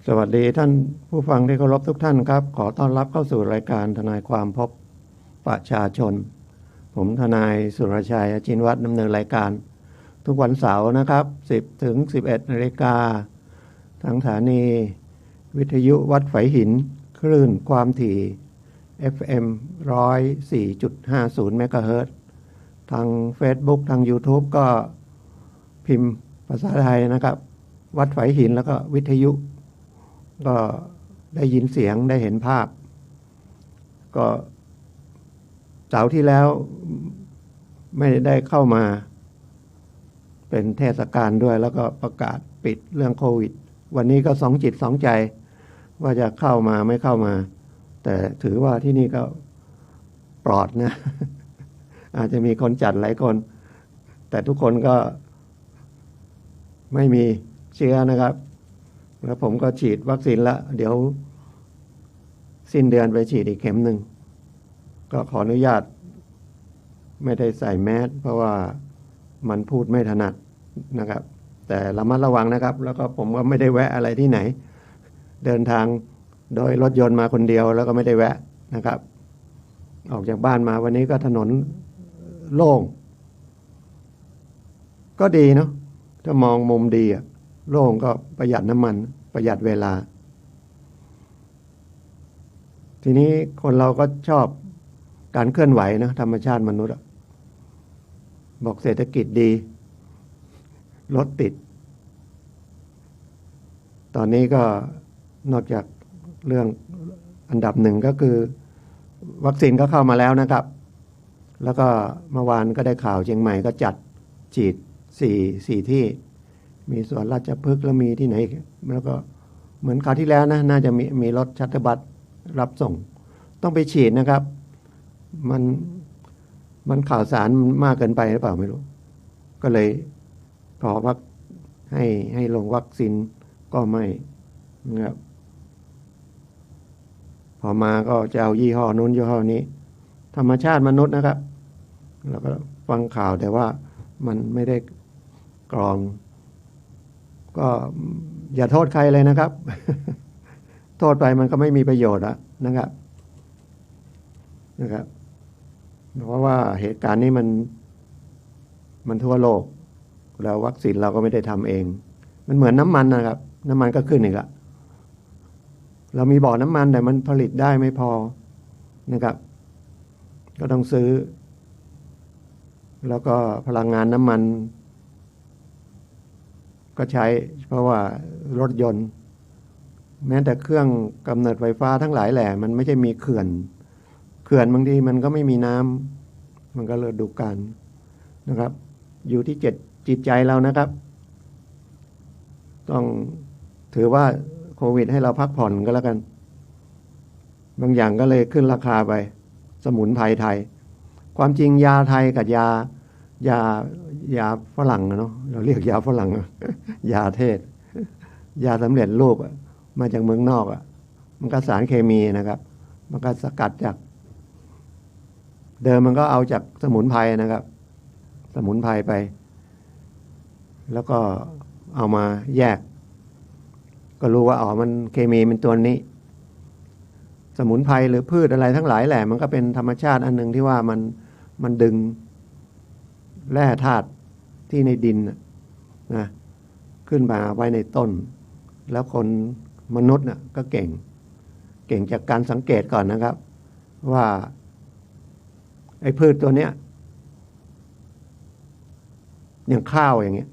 สวัสดีท่านผู้ฟังที่เคารพทุกท่านครับขอต้อนรับเข้าสู่รายการทนายความพบประชาชนผมทนายสุรชัยอจินวัฒน์ดำเนินรายการทุกวันเสาร์นะครับ10 ถึง 11 นาฬิกาทางสถานีวิทยุวัดไฝหินคลื่นความถี่ FM 104.50 เมกะเฮิรตซ์ทาง Facebook ทาง YouTube ก็พิมพ์ภาษาไทยนะครับวัดไฝหินแล้วก็วิทยุก็ได้ยินเสียงได้เห็นภาพก็เสาร์ที่แล้วไม่ได้เข้ามาเป็นเทศกาลด้วยแล้วก็ประกาศปิดเรื่องโควิดวันนี้ก็สองจิตสองใจว่าจะเข้ามาไม่เข้ามาแต่ถือว่าที่นี่ก็ปลอดนะ อาจจะมีคนจัดหลายคนแต่ทุกคนก็ไม่มีเชื้อนะครับแล้วผมก็ฉีดวัคซีนละเดี๋ยวสิ้นเดือนไปฉีดอีกเข็มหนึ่งก็ขออนุญาตไม่ได้ใส่แมสเพราะว่ามันพูดไม่ถนัดนะครับแต่ระมัดระวังนะครับแล้วก็ผมก็ไม่ได้แวะอะไรที่ไหนเดินทางโดยรถยนต์มาคนเดียวแล้วก็ไม่ได้แวะนะครับออกจากบ้านมาวันนี้ก็ถนนโล่งก็ดีเนาะถ้ามองมุมดีอะโล่งก็ประหยัดน้ำมันประหยัดเวลาทีนี้คนเราก็ชอบการเคลื่อนไหวนะธรรมชาติมนุษย์บอกเศรษฐกิจดีรถติดตอนนี้ก็นอกจากเรื่องอันดับหนึ่งก็คือวัคซีนก็เข้ามาแล้วนะครับแล้วก็เมื่อวานก็ได้ข่าวเชียงใหม่ก็จัดฉีดสี่ที่มีสวนราชพฤกษ์แล้วมีที่ไหนแล้วก็เหมือนคราวที่แล้วนะน่าจะมีรถชัตเตอร์บัสรับส่งต้องไปฉีดนะครับมันข่าวสารมากเกินไปหรือเปล่าไม่รู้ก็เลยขอวัคให้ลงวัคซีนก็ไม่นะครับพอมาก็จะเอายี่ห้อนู้นยี่ห้อนี้ธรรมชาติมนุษย์นะครับแล้วก็ฟังข่าวแต่ว่ามันไม่ได้กรองก็อย่าโทษใครเลยนะครับ โทษไปมันก็ไม่มีประโยชน์นะครับเพราะว่าเหตุการณ์นี้มันทั่วโลกแล้ววัคซีนเราก็ไม่ได้ทำเองมันเหมือนน้ำมันนะครับน้ำมันก็ขึ้นอีกละเรามีบ่อน้ำมันแต่มันผลิตได้ไม่พอนะครับก็ต้องซื้อแล้วก็พลังงานน้ำมันก็ใช้เพราะว่ารถยนต์แม้แต่เครื่องกำเนิดไฟฟ้าทั้งหลายแหล่มันไม่ใช่มีเขื่อนบางทีมันก็ไม่มีน้ำมันก็เลยดูกันนะครับอยู่ที่จิตใจเรานะครับต้องถือว่าโควิดให้เราพักผ่อนก็แล้วกันบางอย่างก็เลยขึ้นราคาไปสมุนไพรไทยความจริงยาไทยกับยาฝรั่งเนาะเราเรียกยาฝรั่ง ยาเทศยาสำเร็จรูปมาจากเมืองนอกมันก็สารเคมีนะครับมันก็สกัดจากเดิมมันก็เอาจากสมุนไพรนะครับสมุนไพรไปแล้วก็เอามาแยกก็รู้ว่ามันเคมีเป็นตัวนี้สมุนไพรหรือพืชอะไรทั้งหลายแหละมันก็เป็นธรรมชาติอันหนึ่งที่ว่ามันดึงแร่ธาตุที่ในดินนะขึ้นมาไว้ในต้นแล้วคนมนุษย์ก็เก่งจากการสังเกตก่อนนะครับว่าไอ้พืชตัวเนี้ยอย่างข้าวอย่างเงี้ย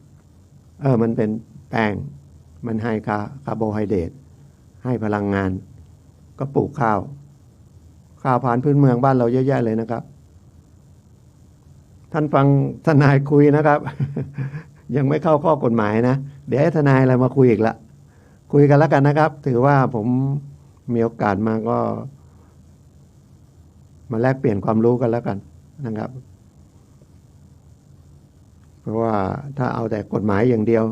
มันเป็นแป้งมันให้คาร์โบไฮเดรตให้พลังงานก็ปลูกข้าวผ่านพื้นเมืองบ้านเราเยอะแยะเลยนะครับท่านฟังทนายคุยนะครับ ยังไม่เข้าข้อกฎหมายนะเดี๋ยวให้ทนายอะไรมาคุยอีกละคุยกันแล้วกันนะครับถือว่าผมมีโอกาสมาก็มาแลกเปลี่ยนความรู้กันแล้วกันนะครับเพราะว่าถ้าเอาแต่กฎหมายอย่างเดียว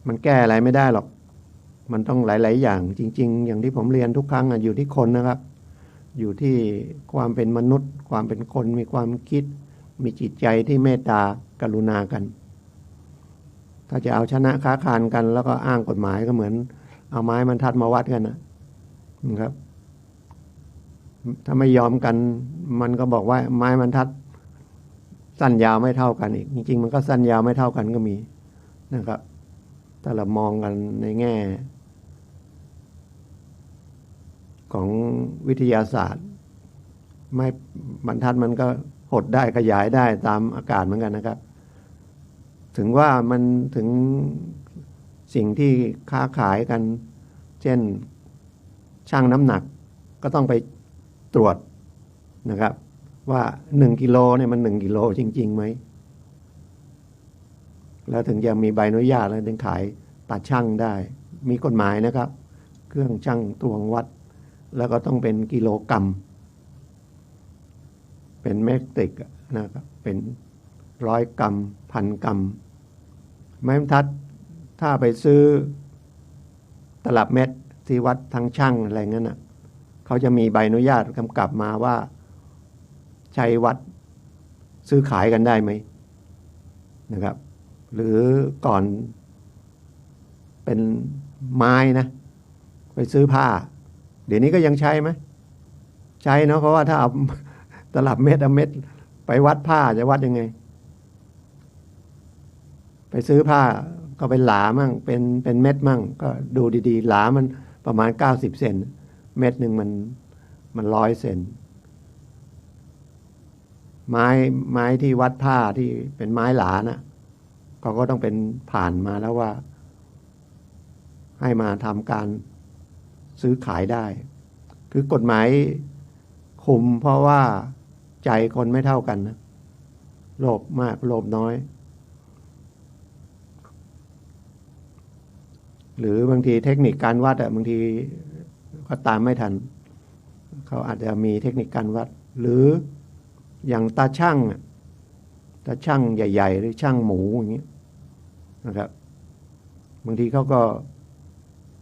มันแก้อะไรไม่ได้หรอกมันต้องหลายๆอย่างจริงๆอย่างที่ผมเรียนทุกครั้งอยู่ที่คนนะครับอยู่ที่ความเป็นมนุษย์ความเป็นคนมีความคิดมีจิตใจที่เมตตากรุณากันท ถ้าจะเอาชนะค้าคานกันแล้วก็อ้างกฎหมายก็เหมือนเอาไม้บรรทัดมาวัดกันนะครับ ถ้าไม่ยอมกันมันก็บอกว่าไม้บรรทัดสั้นยาวไม่เท่ากันอีกจริงๆมันก็สั้นยาวไม่เท่ากันก็มีนะครับถ้าเรามองกันในแง่ของวิทยาศาสตร์ไม้บรรทัดมันก็หดได้ขยายได้ตามอากาศเหมือนกันนะครับถึงว่ามันถึงสิ่งที่ค้าขายกันเช่นชั่งน้ำหนักก็ต้องไปตรวจนะครับว่า1 กิโลเนี่ยมัน1 กิโลจริงๆไหมแล้วถึงจะมีใบอนุญาตแล้วถึงขายตัดชั่งได้มีกฎหมายนะครับเครื่องชั่งตวงวัดแล้วก็ต้องเป็นกิโลกรัมเป็นเมตริกนะครับเป็น100 กรัม1,000 กรัมไม้บรรทัดถ้าไปซื้อตลับเม็ดที่วัดทางช่างอะไรงั้นน่ะเขาจะมีใบอนุญาตกำกับมาว่าใช้วัดซื้อขายกันได้ไหมนะครับหรือก่อนเป็นไม้นะไปซื้อผ้าเดี๋ยวนี้ก็ยังใช้ไหมใช้เนาะเพราะว่าถ้าเอาตลับเม็ดเอาเม็ดไปวัดผ้าจะวัดยังไงไปซื้อผ้าก็เป็นหลามั่งเป็นเม็ดมั่งก็ดูดีๆหลามันประมาณ90 เซนเม็ดหนึ่งมัน100 เซนไม้ที่วัดผ้าที่เป็นไม้หลานะเขาก็ต้องเป็นผ่านมาแล้วว่าให้มาทำการซื้อขายได้คือกฎหมายคุมเพราะว่าใจคนไม่เท่ากันนะโลภมากโลภน้อยหรือบางทีเทคนิคการวัดบางทีก็ตามไม่ทันเขาอาจจะมีเทคนิคการวัดหรืออย่างตาช่างใหญ่ๆหรือช่างหมูอย่างนี้นะครับบางทีเขาก็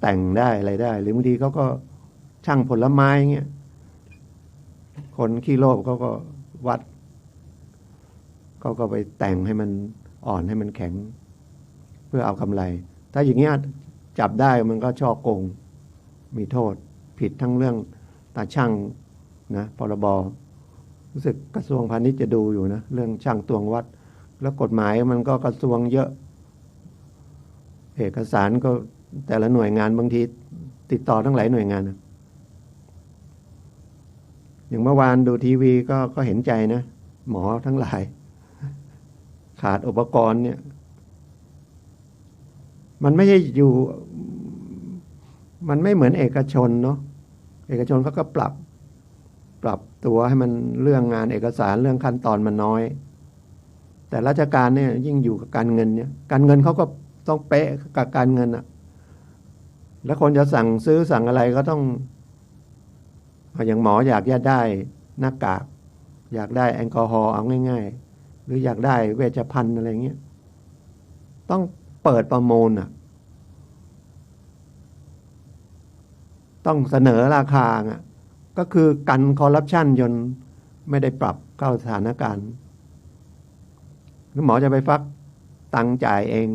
แต่งได้อะไรได้หรือบางทีเขาก็ช่างผลไม้เงี้ยคนขี้โลภเขาก็วัดเขาก็ไปแต่งให้มันอ่อนให้มันแข็งเพื่อเอากำไรถ้าอย่างเงี้ยจับได้มันก็ฉ้อโกงมีโทษผิดทั้งเรื่องตาช่างนะพรบรู้สึกกระทรวงพาณิชย์จะดูอยู่นะเรื่องช่างตวงวัดแล้วกฎหมายมันก็กระทรวงเยอะเอกสารก็แต่ละหน่วยงานบางทีติดต่อทั้งหลายหน่วยงานนะอย่างเมื่อวานดูทีวีก็เห็นใจนะหมอทั้งหลายขาดอุปกรณ์เนี่ยมันไม่ใช่อยู่มันไม่เหมือนเอกชนเนาะเอกชนเขาก็ปรับตัวให้มันเรื่องงานเอกสารเรื่องขั้นตอนมันน้อยแต่ราชการเนี่ยยิ่งอยู่กับการเงินเนี่ยการเงินเขาก็ต้องเป๊ะกับการเงินอะแล้วคนจะสั่งซื้อสั่งอะไรก็ต้องอย่างหมออยากจะได้หน้ากากอยากได้แอลกอฮอล์เอาง่ายๆหรืออยากได้เวชภัณฑ์อะไรเงี้ยต้องเปิดประมูลต้องเสนอราคาก็คือกันคอร์รัปชันจนไม่ได้ปรับเข้าสถานการณ์หรือหมอจะไปฟักตังจ่ายเอง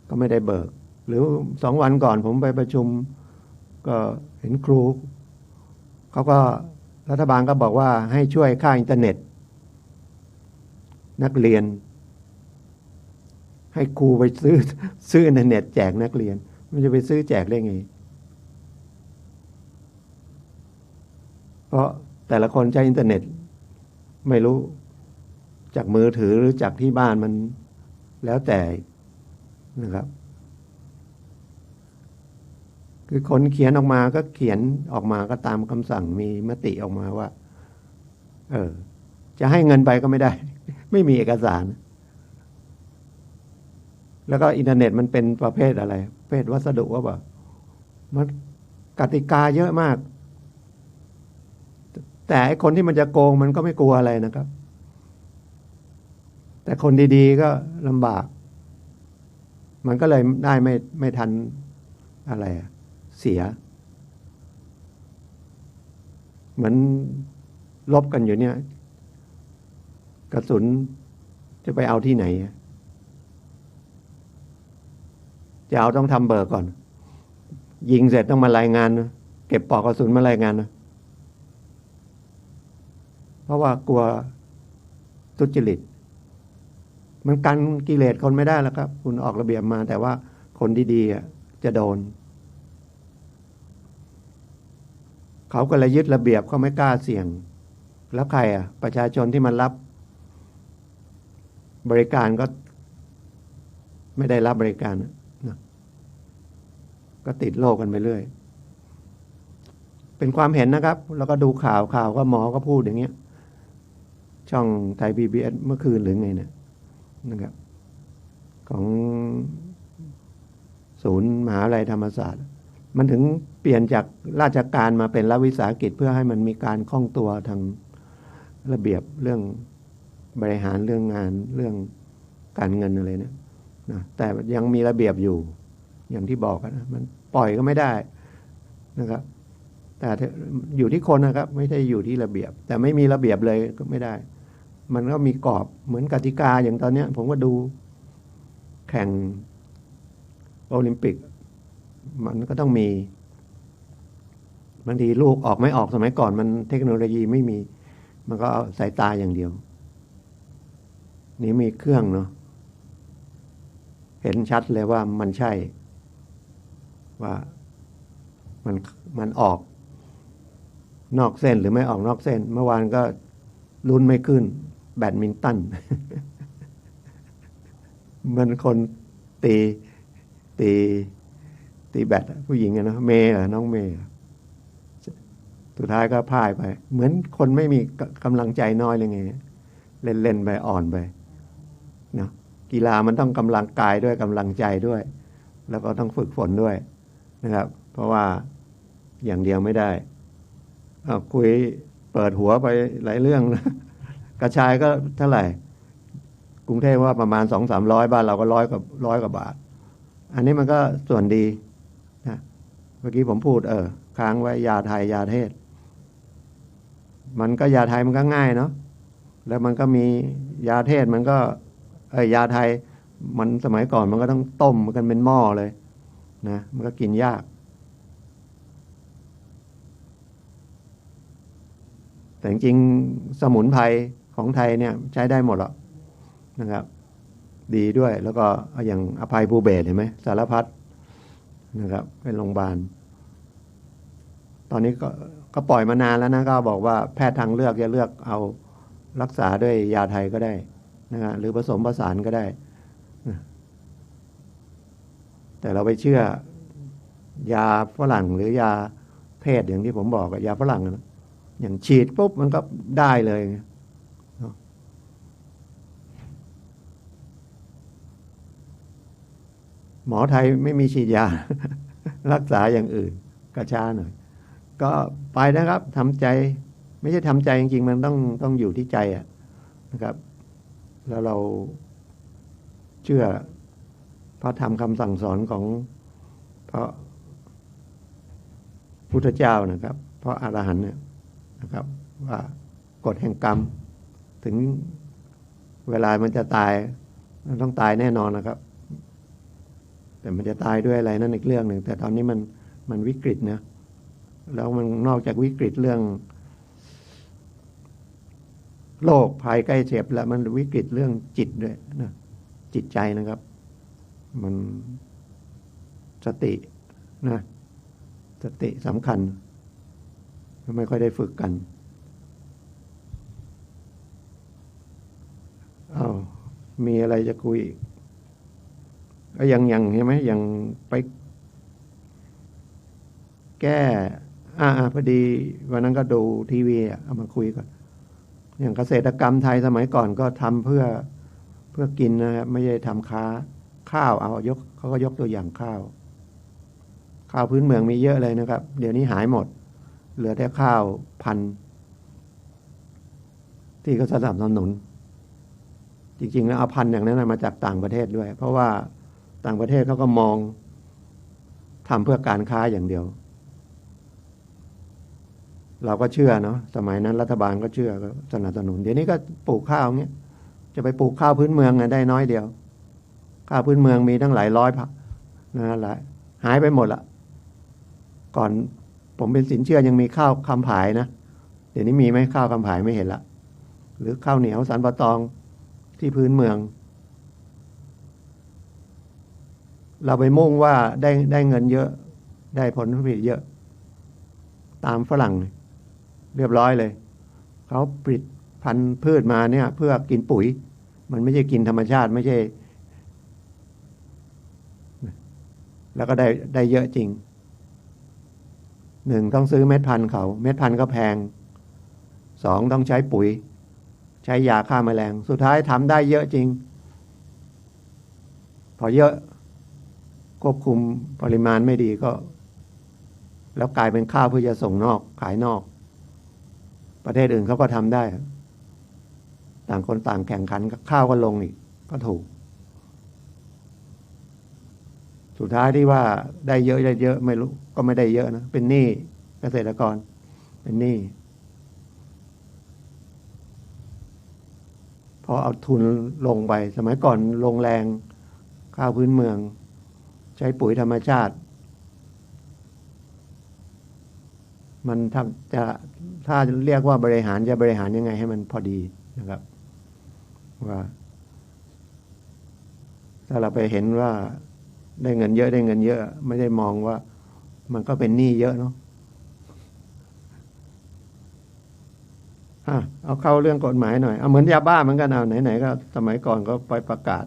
ก็ไม่ได้เบิกหรือ2 วันก่อนผมไปประชุมก็เห็นครูเขาก็รัฐบาลก็บอกว่าให้ช่วยค่าอินเทอร์เน็ตนักเรียนให้ครูไปซื้ออินเทอร์เน็ตแจกนักเรียนมันจะไปซื้อแจกได้ไงเพราะแต่ละคนใช้อินเทอร์เน็ตไม่รู้จากมือถือหรือจากที่บ้านมันแล้วแต่นะครับคือคนเขียนออกมาก็เขียนออกมาก็ตามคำสั่งมีมติออกมาว่าจะให้เงินไปก็ไม่ได้ไม่มีเอกสารแล้วก็อินเทอร์เน็ตมันเป็นประเภทอะไรประเภทวัสดุว่าแบบมันกติกาเยอะมากแต่ไอ้คนที่มันจะโกงมันก็ไม่กลัวอะไรนะครับแต่คนดีๆก็ลำบากมันก็เลยได้ไม่ทันอะไรเสียเหมือนลบกันอยู่เนี่ยกระสุนจะไปเอาที่ไหน จะเอาต้องทำเบิกก่อนยิงเสร็จต้องมารายงานนะเก็บปลอกกระสุนมารายงานนะเพราะว่ากลัวทุจริตมันกันกิเลสคนไม่ได้แล้วครับคุณออกระเบียบมาแต่ว่าคนดีๆจะโดนเขาก็เลยยึดระเบียบเขาไม่กล้าเสี่ยงแล้วใครประชาชนที่มันรับบริการก็ไม่ได้รับบริการนะก็ติดโรคกันไปเรื่อยเป็นความเห็นนะครับแล้วก็ดูข่าวก็หมอก็พูดอย่างเงี้ยช่องไทย PBS เมื่อคืนหรือไงเนี่ยนะครับของศูนย์มหาวิทยาลัยธรรมศาสตร์มันถึงเปลี่ยนจากราชการมาเป็นรัฐวิสาหกิจเพื่อให้มันมีการคล่องตัวทางระเบียบเรื่องบริหารเรื่องงานเรื่องการเงินอะไรเนี่ยนะแต่ยังมีระเบียบอยู่อย่างที่บอกนะมันปล่อยก็ไม่ได้นะครับแต่อยู่ที่คนนะครับไม่ใช่อยู่ที่ระเบียบแต่ไม่มีระเบียบเลยก็ไม่ได้มันก็มีกรอบเหมือนกติกาอย่างตอนนี้ผมก็ดูแข่งโอลิมปิกมันก็ต้องมีบางทีลูกออกไม่ออกสมัยก่อนมันเทคโนโลยีไม่มีมันก็เอาสายตาอย่างเดียวนี่มีเครื่องเนาะเห็นชัดเลยว่ามันใช่ว่ามันออกนอกเส้นหรือไม่ออกนอกเส้นเมื่อวานก็ลุ้นไม่ขึ้นแบดมินตัน มันคนตีแบดผู้หญิงนะเมย์น้องเมย์สุดท้ายก็พ่ายไปเหมือนคนไม่มีกำลังใจน้อยเลยไงเล่นไปอ่อนไปนะกีฬามันต้องกำลังกายด้วยกำลังใจด้วยแล้วก็ต้องฝึกฝนด้วยนะครับเพราะว่าอย่างเดียวไม่ได้คุยเปิดหัวไปหลายเรื่องนะกระชายก็เท่าไหร่กรุงเทพว่าประมาณ 200-300 บ้านเราก็ร้อยกว่าบาทอันนี้มันก็ส่วนดีนะเมื่อกี้ผมพูดค้างไว้ยาไทยยาเทศมันก็ยาไทยมันก็ง่ายเนาะแล้วมันก็มียาเทศมันก็ยาไทยมันสมัยก่อนมันก็ต้องต้มกันเป็นหม้อเลยนะมันก็กินยากแต่จริงๆสมุนไพรของไทยเนี่ยใช้ได้หมดหรอกนะครับดีด้วยแล้วก็อย่างอภัยภูเบศรเห็นไหมสารพัดนะครับเป็นโรงพยาบาลตอนนี้ก็ปล่อยมานานแล้วนะก็บอกว่าแพทย์ทางเลือกจะเลือกเอารักษาด้วยยาไทยก็ได้นะหรือผสมผสานก็ได้แต่เราไปเชื่อยาฝรั่งหรือยาเพศอย่างที่ผมบอกยาฝรั่งนะอย่างฉีดปุ๊บมันก็ได้เลยหมอไทยไม่มีฉีดยา รักษาอย่างอื่นกระช้าหน่อยก็ไปนะครับทำใจไม่ใช่ทำใจจริงๆมันต้องอยู่ที่ใจนะครับแล้วเราเชื่อพระธรรมคำสั่งสอนของพระพุทธเจ้านะครับเพราะอรหันต์เนี่ยนะครับว่ากฎแห่งกรรมถึงเวลามันจะตายมันต้องตายแน่นอนนะครับแต่มันจะตายด้วยอะไรนั่นอีกเรื่องหนึ่งแต่ตอนนี้มันวิกฤตนะแล้วมันนอกจากวิกฤตเรื่องโรคภัยใกล้เจ็บแล้วมันวิกฤตเรื่องจิตด้วยนะจิตใจนะครับมันสตินะสติสำคัญไม่ค่อยได้ฝึกกันมีอะไรจะคุยอีกก็ยังใช่ไหมยังไปแก้พอดีวันนั้นก็ดูทีวีเอามาคุยก่อนอย่างเกษตรกรรมไทยสมัยก่อนก็ทำเพื่อกินนะครับไม่ใช่ทำข้าวเขาก็ยกตัวอย่างข้าวพื้นเมืองมีเยอะเลยนะครับเดี๋ยวนี้หายหมดเหลือแต่ข้าวพันธุ์ที่เขาสนับสนุนจริงๆแล้วเอาพันธุ์อย่างนั้นมาจากต่างประเทศด้วยเพราะว่าต่างประเทศเขาก็มองทำเพื่อการค้าอย่างเดียวเราก็เชื่อเนาะสมัยนั้นรัฐบาลก็เชื่อก็สนับสนุนเดี๋ยวนี้ก็ปลูกข้าวเงี้ยจะไปปลูกข้าวพื้นเมืองได้น้อยเดียวข้าวพื้นเมืองมีตั้งหลายร้อย นั่นแหละหายไปหมดละก่อนผมเป็นสินเชื่อยังมีข้าวคำผายนะเดี๋ยวนี้มีไหมข้าวคำผายไม่เห็นละหรือข้าวเหนียวสันปะตองที่พื้นเมืองเราไปมุ่งว่าได้เงินเยอะได้ผลผลิตเยอะตามฝรั่งเรียบร้อยเลยเขาผลิตพันธุ์พืชมาเนี่ยเพื่อกินปุ๋ยมันไม่ใช่กินธรรมชาติไม่ใช่แล้วก็ได้เยอะจริงหนึ่งต้องซื้อเม็ดพันธุ์เขาเม็ดพันธุ์ก็แพงสองต้องใช้ปุ๋ยใช้ยาฆ่าแมลงสุดท้ายทำได้เยอะจริงพอเยอะควบคุมปริมาณไม่ดีก็แล้วกลายเป็นข้าวเพื่อจะส่งนอกขายนอกประเทศอื่นเขาก็ทำได้ต่างคนต่างแข่งขันข้าวก็ลงอีกก็ถูกสุดท้ายที่ว่าได้เยอะไม่รู้ก็ไม่ได้เยอะนะเป็นหนี้เกษตรกรเป็นหนี้พอเอาทุนลงไปสมัยก่อนลงแรงข้าวพื้นเมืองใช้ปุ๋ยธรรมชาติมันถ้าเรียกว่าบริหารจะบริหารยังไงให้มันพอดีนะครับว่าถ้าเราไปเห็นว่าได้เงินเยอะไม่ได้มองว่ามันก็เป็นหนี้เยอะเนาะเอาเข้าเรื่องกฎหมายหน่อยเอาเหมือนยาบ้าเหมือนกันเอาไหนๆก็สมัยก่อนก็ไปประกาศ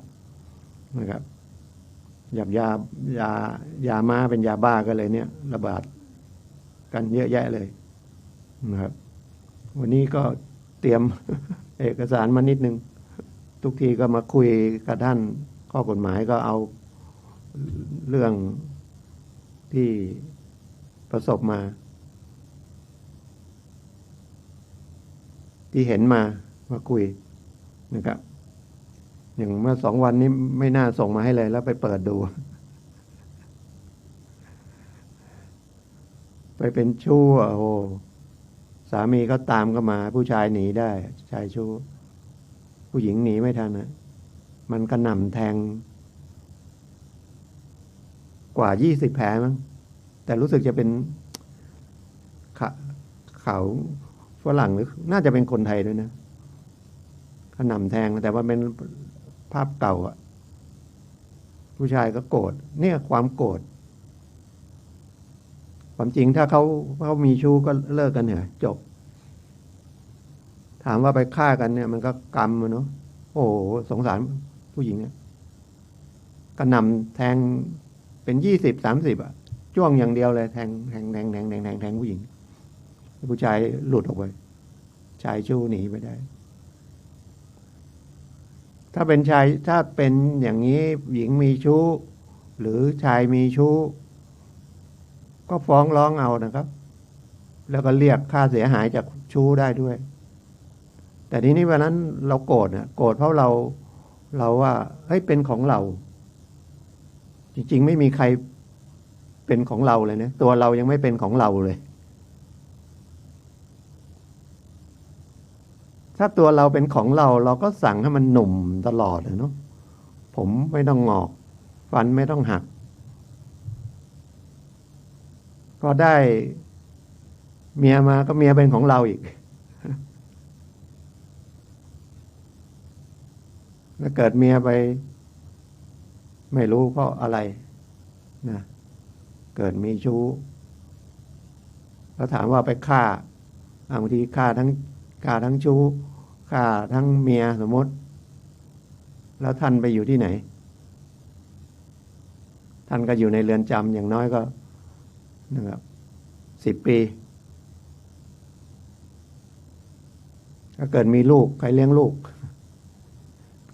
นะครับยาม้าเป็นยาบ้าก็เลยเนี่ยระบาดกันเยอะแยะเลยนะครับวันนี้ก็เตรียม เอกสารมานิดนึงทุกทีก็มาคุยกับท่านข้อกฎหมายก็เอาเรื่องที่ประสบมาที่เห็นมาคุยนะครับอย่างเมื่อ2 วันนี้ไม่น่าส่งมาให้เลยแล้วไปเปิดดูไปเป็นชู้โอ้สามีก็ตามก็มาผู้ชายหนีได้ชายชู้ผู้หญิงหนีไม่ทันนะมันกระหน่ำแทงกว่า20 แผลมั้งแต่รู้สึกจะเป็นเขาฝรั่งหรือน่าจะเป็นคนไทยด้วยนะกระหน่ำแทงแต่ว่าเป็นภาพเก่าอ่ะผู้ชายก็โกรธเนี่ยความโกรธความจริงถ้าเขามีชู้ก็เลิกกันเหรอจบถามว่าไปฆ่ากันเนี่ยมันก็กรรมเนาะโอ้โหสงสารผู้หญิงกระหน่ำแทงเป็น20-30อ่ะจ้วงอย่างเดียวเลยแทงผู้หญิงผู้ชายหลุดออกไปชายชู้หนีไปได้ถ้าเป็นอย่างนี้หญิงมีชู้หรือชายมีชู้ก็ฟ้องร้องเอานะครับแล้วก็เรียกค่าเสียหายจากชู้ได้ด้วยแต่ทีนี้วันนั้นเราโกรธโกรธเพราะเราว่าเฮ้ยเป็นของเราจริงๆไม่มีใครเป็นของเราเลยนะตัวเรายังไม่เป็นของเราเลยถ้าตัวเราเป็นของเราก็สั่งให้มันหนุ่มตลอดเนาะผมไม่ต้องงอกฟันไม่ต้องหักก็ได้เมียมาก็เมียเป็นของเราอีกแล้วเกิดเมียไปไม่รู้เพราะอะไรนะเกิดมีชู้แล้วถามว่าไปฆ่าบางทีฆ่าทั้งชู้ฆ่าทั้งเมียสมมติแล้วท่านไปอยู่ที่ไหนท่านก็อยู่ในเรือนจำอย่างน้อยก็นะครับ10 ปีถ้าเกิดมีลูกใครเลี้ยงลูก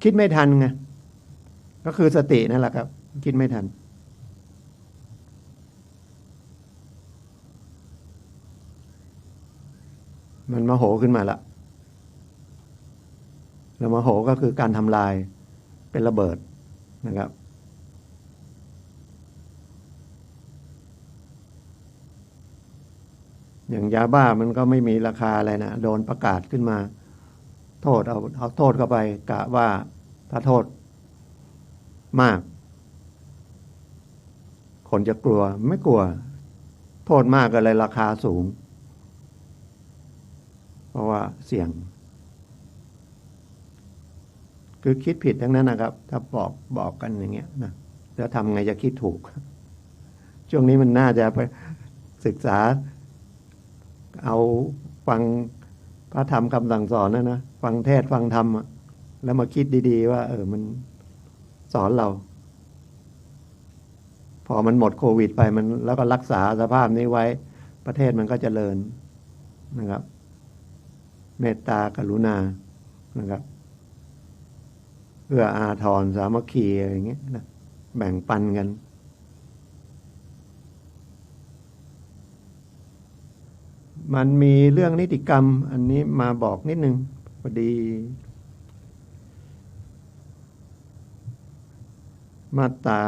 คิดไม่ทันไงก็คือสตินั่นแหละครับคิดไม่ทันมันมโหขึ้นมาละแล้วมโหก็คือการทำลายเป็นระเบิดนะครับอย่างยาบ้ามันก็ไม่มีราคาอะไรนะโดนประกาศขึ้นมาโทษเอาโทษเข้าไปกะว่าถ้าโทษมาก คนจะกลัวไม่กลัวโทษมากก็เลยราคาสูงเพราะว่าเสี่ยงคือคิดผิดทั้งนั้นนะครับถ้าบอกกันอย่างเงี้ยนะจะทำไงจะคิดถูกช่วงนี้มันน่าจะไปศึกษาเอาฟังพระธรรมคำสั่งสอนนะฟังเทศฟังธรรมแล้วมาคิดดีๆว่ามันสอนเราพอมันหมดโควิดไปมันแล้วก็รักษาสภาพนี้ไว้ประเทศมันก็เจริญนะครับเมตตากรุณานะครับเอื้ออาทรสามัคคีอะไรอย่างเงี้ยนะแบ่งปันกันมันมีเรื่องนิติกรรมอันนี้มาบอกนิดนึงพอดีมาตรา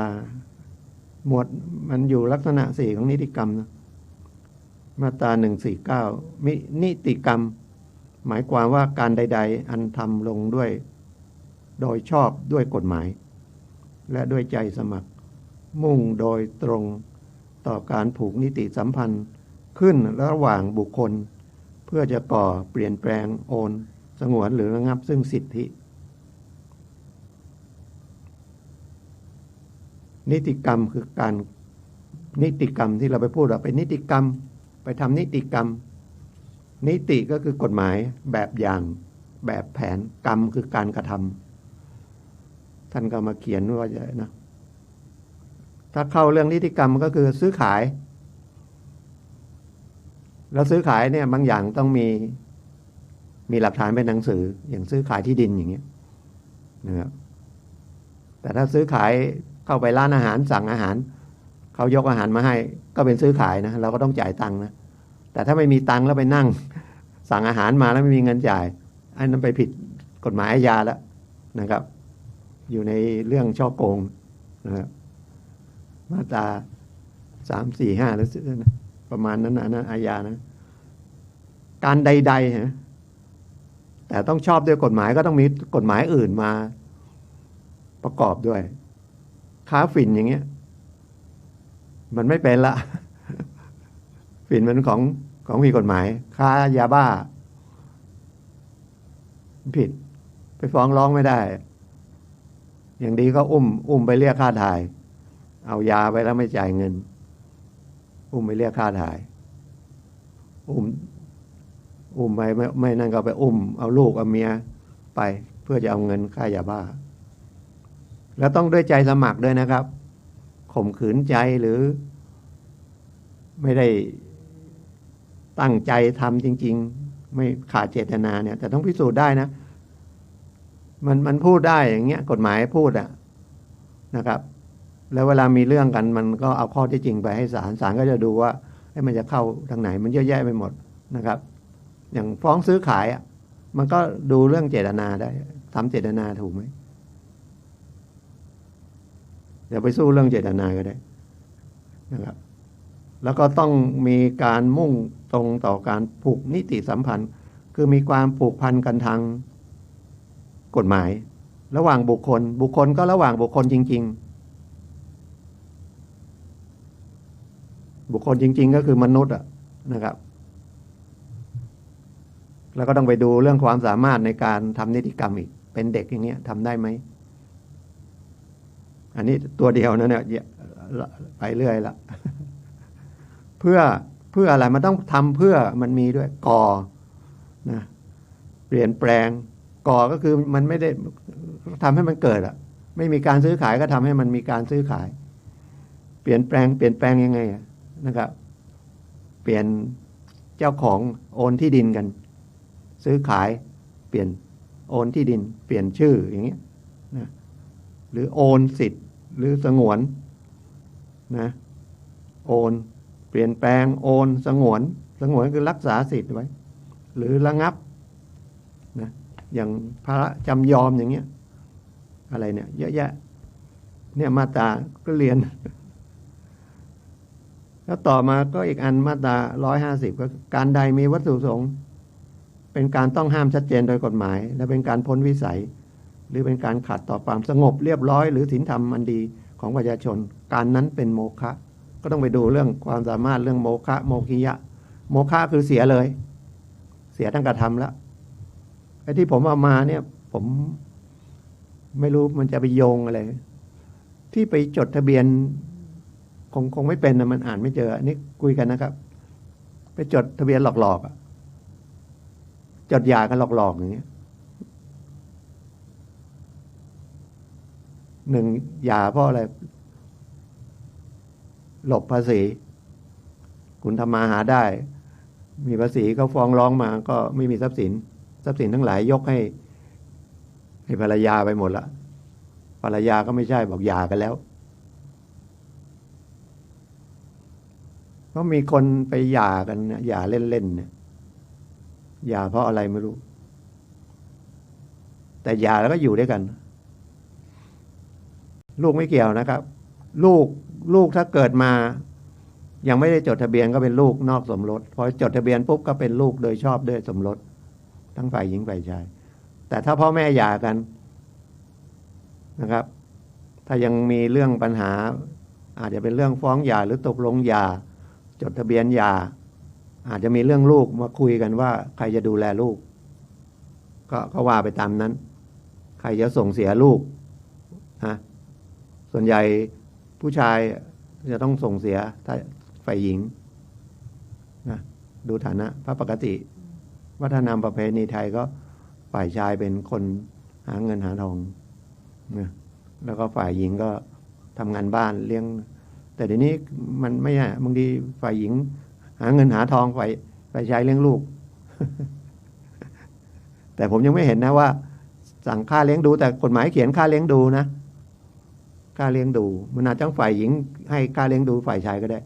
หมวดมันอยู่ลักษณะ4ของนิติกรรมนะมาตรา149นิติกรรมหมายความว่าการใดๆอันทำลงด้วยโดยชอบด้วยกฎหมายและด้วยใจสมัครมุ่งโดยตรงต่อการผูกนิติสัมพันธ์ขึ้นระหว่างบุคคลเพื่อจะก่อเปลี่ยนแปลงโอนสงวนหรือระงับซึ่งสิทธินิติกรรมคือการนิติกรรมที่เราไปพูดว่าเป็นนิติกรรมไปทำนิติกรรมนิติก็คือกฎหมายแบบอย่างแบบแผนกรรมคือการกระทำท่านก็มาเขียนว่าจะนะถ้าเข้าเรื่องนิติกรรมก็คือซื้อขายแล้วซื้อขายเนี่ยบางอย่างต้องมีหลักฐานเป็นหนังสืออย่างซื้อขายที่ดินอย่างเงี้ยนะครับแต่ถ้าซื้อขายเข้าไปร้านอาหารสั่งอาหารเขายกอาหารมาให้ก็เป็นซื้อขายนะเราก็ต้องจ่ายตังค์นะแต่ถ้าไม่มีตังค์แล้วไปนั่งสั่งอาหารมาแล้วไม่มีเงินจ่ายอันนั้นไปผิดกฎหมายอาญาแล้วนะครับอยู่ในเรื่องฉ้อโกงนะครับมาตรา345หรือประมาณนั้นนะนั้นอาญานะการใดๆฮะแต่ต้องชอบด้วยกฎหมายก็ต้องมีกฎหมายอื่นมาประกอบด้วยค้าฝิ่นอย่างเงี้ยมันไม่เป็นละฝิ่นมันของมีกฎหมายค้ายาบ้าผิดไปฟ้องร้องไม่ได้อย่างดีก็อุ้มไปเรียกค่าถ่ายเอายาไปแล้วไม่จ่ายเงินอุ้มไปเรียกค่าถ่ายอุ้มไปไม่นั่นก็ไปอุ้มเอาลูกเอาเมียไปเพื่อจะเอาเงินค่ายาบ้าแล้วต้องด้วยใจสมัครด้วยนะครับข่มขืนใจหรือไม่ได้ตั้งใจทำจริงๆไม่ขาดเจตนาเนี่ยแต่ต้องพิสูจน์ได้นะมันพูดได้อย่างเงี้ยกฎหมายพูดนะครับแล้วเวลามีเรื่องกันมันก็เอาข้อที่จริงไปให้ศาลก็จะดูว่ามันจะเข้าทางไหนมันเยอะแยะไปหมดนะครับอย่างฟ้องซื้อขายมันก็ดูเรื่องเจตนาได้ทำเจตนาถูกไหมเดี๋ยวไปสู้เรื่องเจตนาก็ได้นะครับแล้วก็ต้องมีการมุ่งตรงต่อการผูกนิติสัมพันธ์คือมีความผูกพันกันทางกฎหมายระหว่างบุคคลก็ระหว่างบุคคลจริงๆบุคคลจริงๆก็คือมนุษย์นะครับแล้วก็ต้องไปดูเรื่องความสามารถในการทำนิติกรรมอีกเป็นเด็กอย่างเงี้ยทำได้ไหมอันนี้ตัวเดียวนะเนี่ยไปเรื่อยละเพื่ออะไรมันต้องทำเพื่อมันมีด้วยก่อนะเปลี่ยนแปลงก่อก็คือมันไม่ได้ทำให้มันเกิดไม่มีการซื้อขายก็ทำให้มันมีการซื้อขายเปลี่ยนแปลงยังไงนะครับเปลี่ยนเจ้าของโอนที่ดินกันซื้อขายเปลี่ยนโอนที่ดินเปลี่ยนชื่ออย่างเงี้ยนะหรือโอนสิทธิ์หรือสงวนนะโอนเปลี่ยนแปลงโอนสงวนคือรักษาสิทธิ์ไว้หรือระงับนะอย่างพระจำยอมอย่างเงี้ยอะไรเนี่ยเยอะแยะเนี่ยมาตราก็เรียนแล้วต่อมาก็อีกอันมาตรา150ก็การใดมีวัตถุประสงค์เป็นการต้องห้ามชัดเจนโดยกฎหมายและเป็นการพ้นวิสัยหรือเป็นการขัดต่อความสงบเรียบร้อยหรือศีลธรรมอันดีของประชาชนการนั้นเป็นโมฆะ ก็ต้องไปดูเรื่องความสามารถเรื่องโมฆะโมคิยะโมฆะคือเสียเลย เสียตั้งกระทำแล้วไอ้ที่ผมเอามาเนี่ยผมไม่รู้มันจะไปโยงอะไรที่ไปจดทะเบียนคงไม่เป็นนะมันอ่านไม่เจออันนี้คุยกันนะครับ ไปจดทะเบียนหลอกๆจดหย่ากันหลอกๆอย่างเงี้ยหนึ่งหย่าเพราะอะไรหลบภาษีคุณทำมาหาได้ มีภาษีเขาฟ้องร้องมาก็ไม่มีทรัพย์สินทั้งหลายยกให้ภรรยาไปหมดละภรรยาก็ไม่ใช่บอกหย่ากันแล้วเพราะมีคนไปหย่ากันหย่าเล่นๆเนี่ยหย่าเพราะอะไรไม่รู้ แต่หย่าแล้วก็อยู่ด้วยกัน ลูกไม่เกี่ยวนะครับ ลูกถ้าเกิดมายังไม่ได้จดทะเบียนก็เป็นลูกนอกสมรสพอจดทะเบียนปุ๊บก็เป็นลูกโดยชอบด้วยสมรสทั้งฝ่ายหญิงฝ่ายชายแต่ถ้าพ่อแม่หย่ากันนะครับ ถ้ายังมีเรื่องปัญหาอาจจะเป็นเรื่องฟ้องหย่าหรือตกลงหย่าจดทะเบียนหย่าอาจจะมีเรื่องลูกมาคุยกันว่าใครจะดูแลลูกก็ว่าไปตามนั้นใครจะส่งเสียลูกนะส่วนใหญ่ผู้ชายจะต้องส่งเสียถ้าฝ่ายหญิงนะดูฐานะเพราะปกติวัฒนธรรมประเพณีไทยก็ฝ่ายชายเป็นคนหาเงินหาทองนะแล้วก็ฝ่ายหญิงก็ทำงานบ้านเลี้ยงแต่เดี๋ยวนี้มันไม่ใช่บางทีฝ่ายหญิงหาเงินหาทองฝ่ายชายเลี้ยงลูก แต่ผมยังไม่เห็นนะว่าสั่งค่าเลี้ยงดูแต่กฎหมายเขียนค่าเลี้ยงดูนะค่าเลี้ยงดูมันอาจจะฝ่ายหญิงให้ค่าเลี้ยงดูฝ่ายชายก็ได้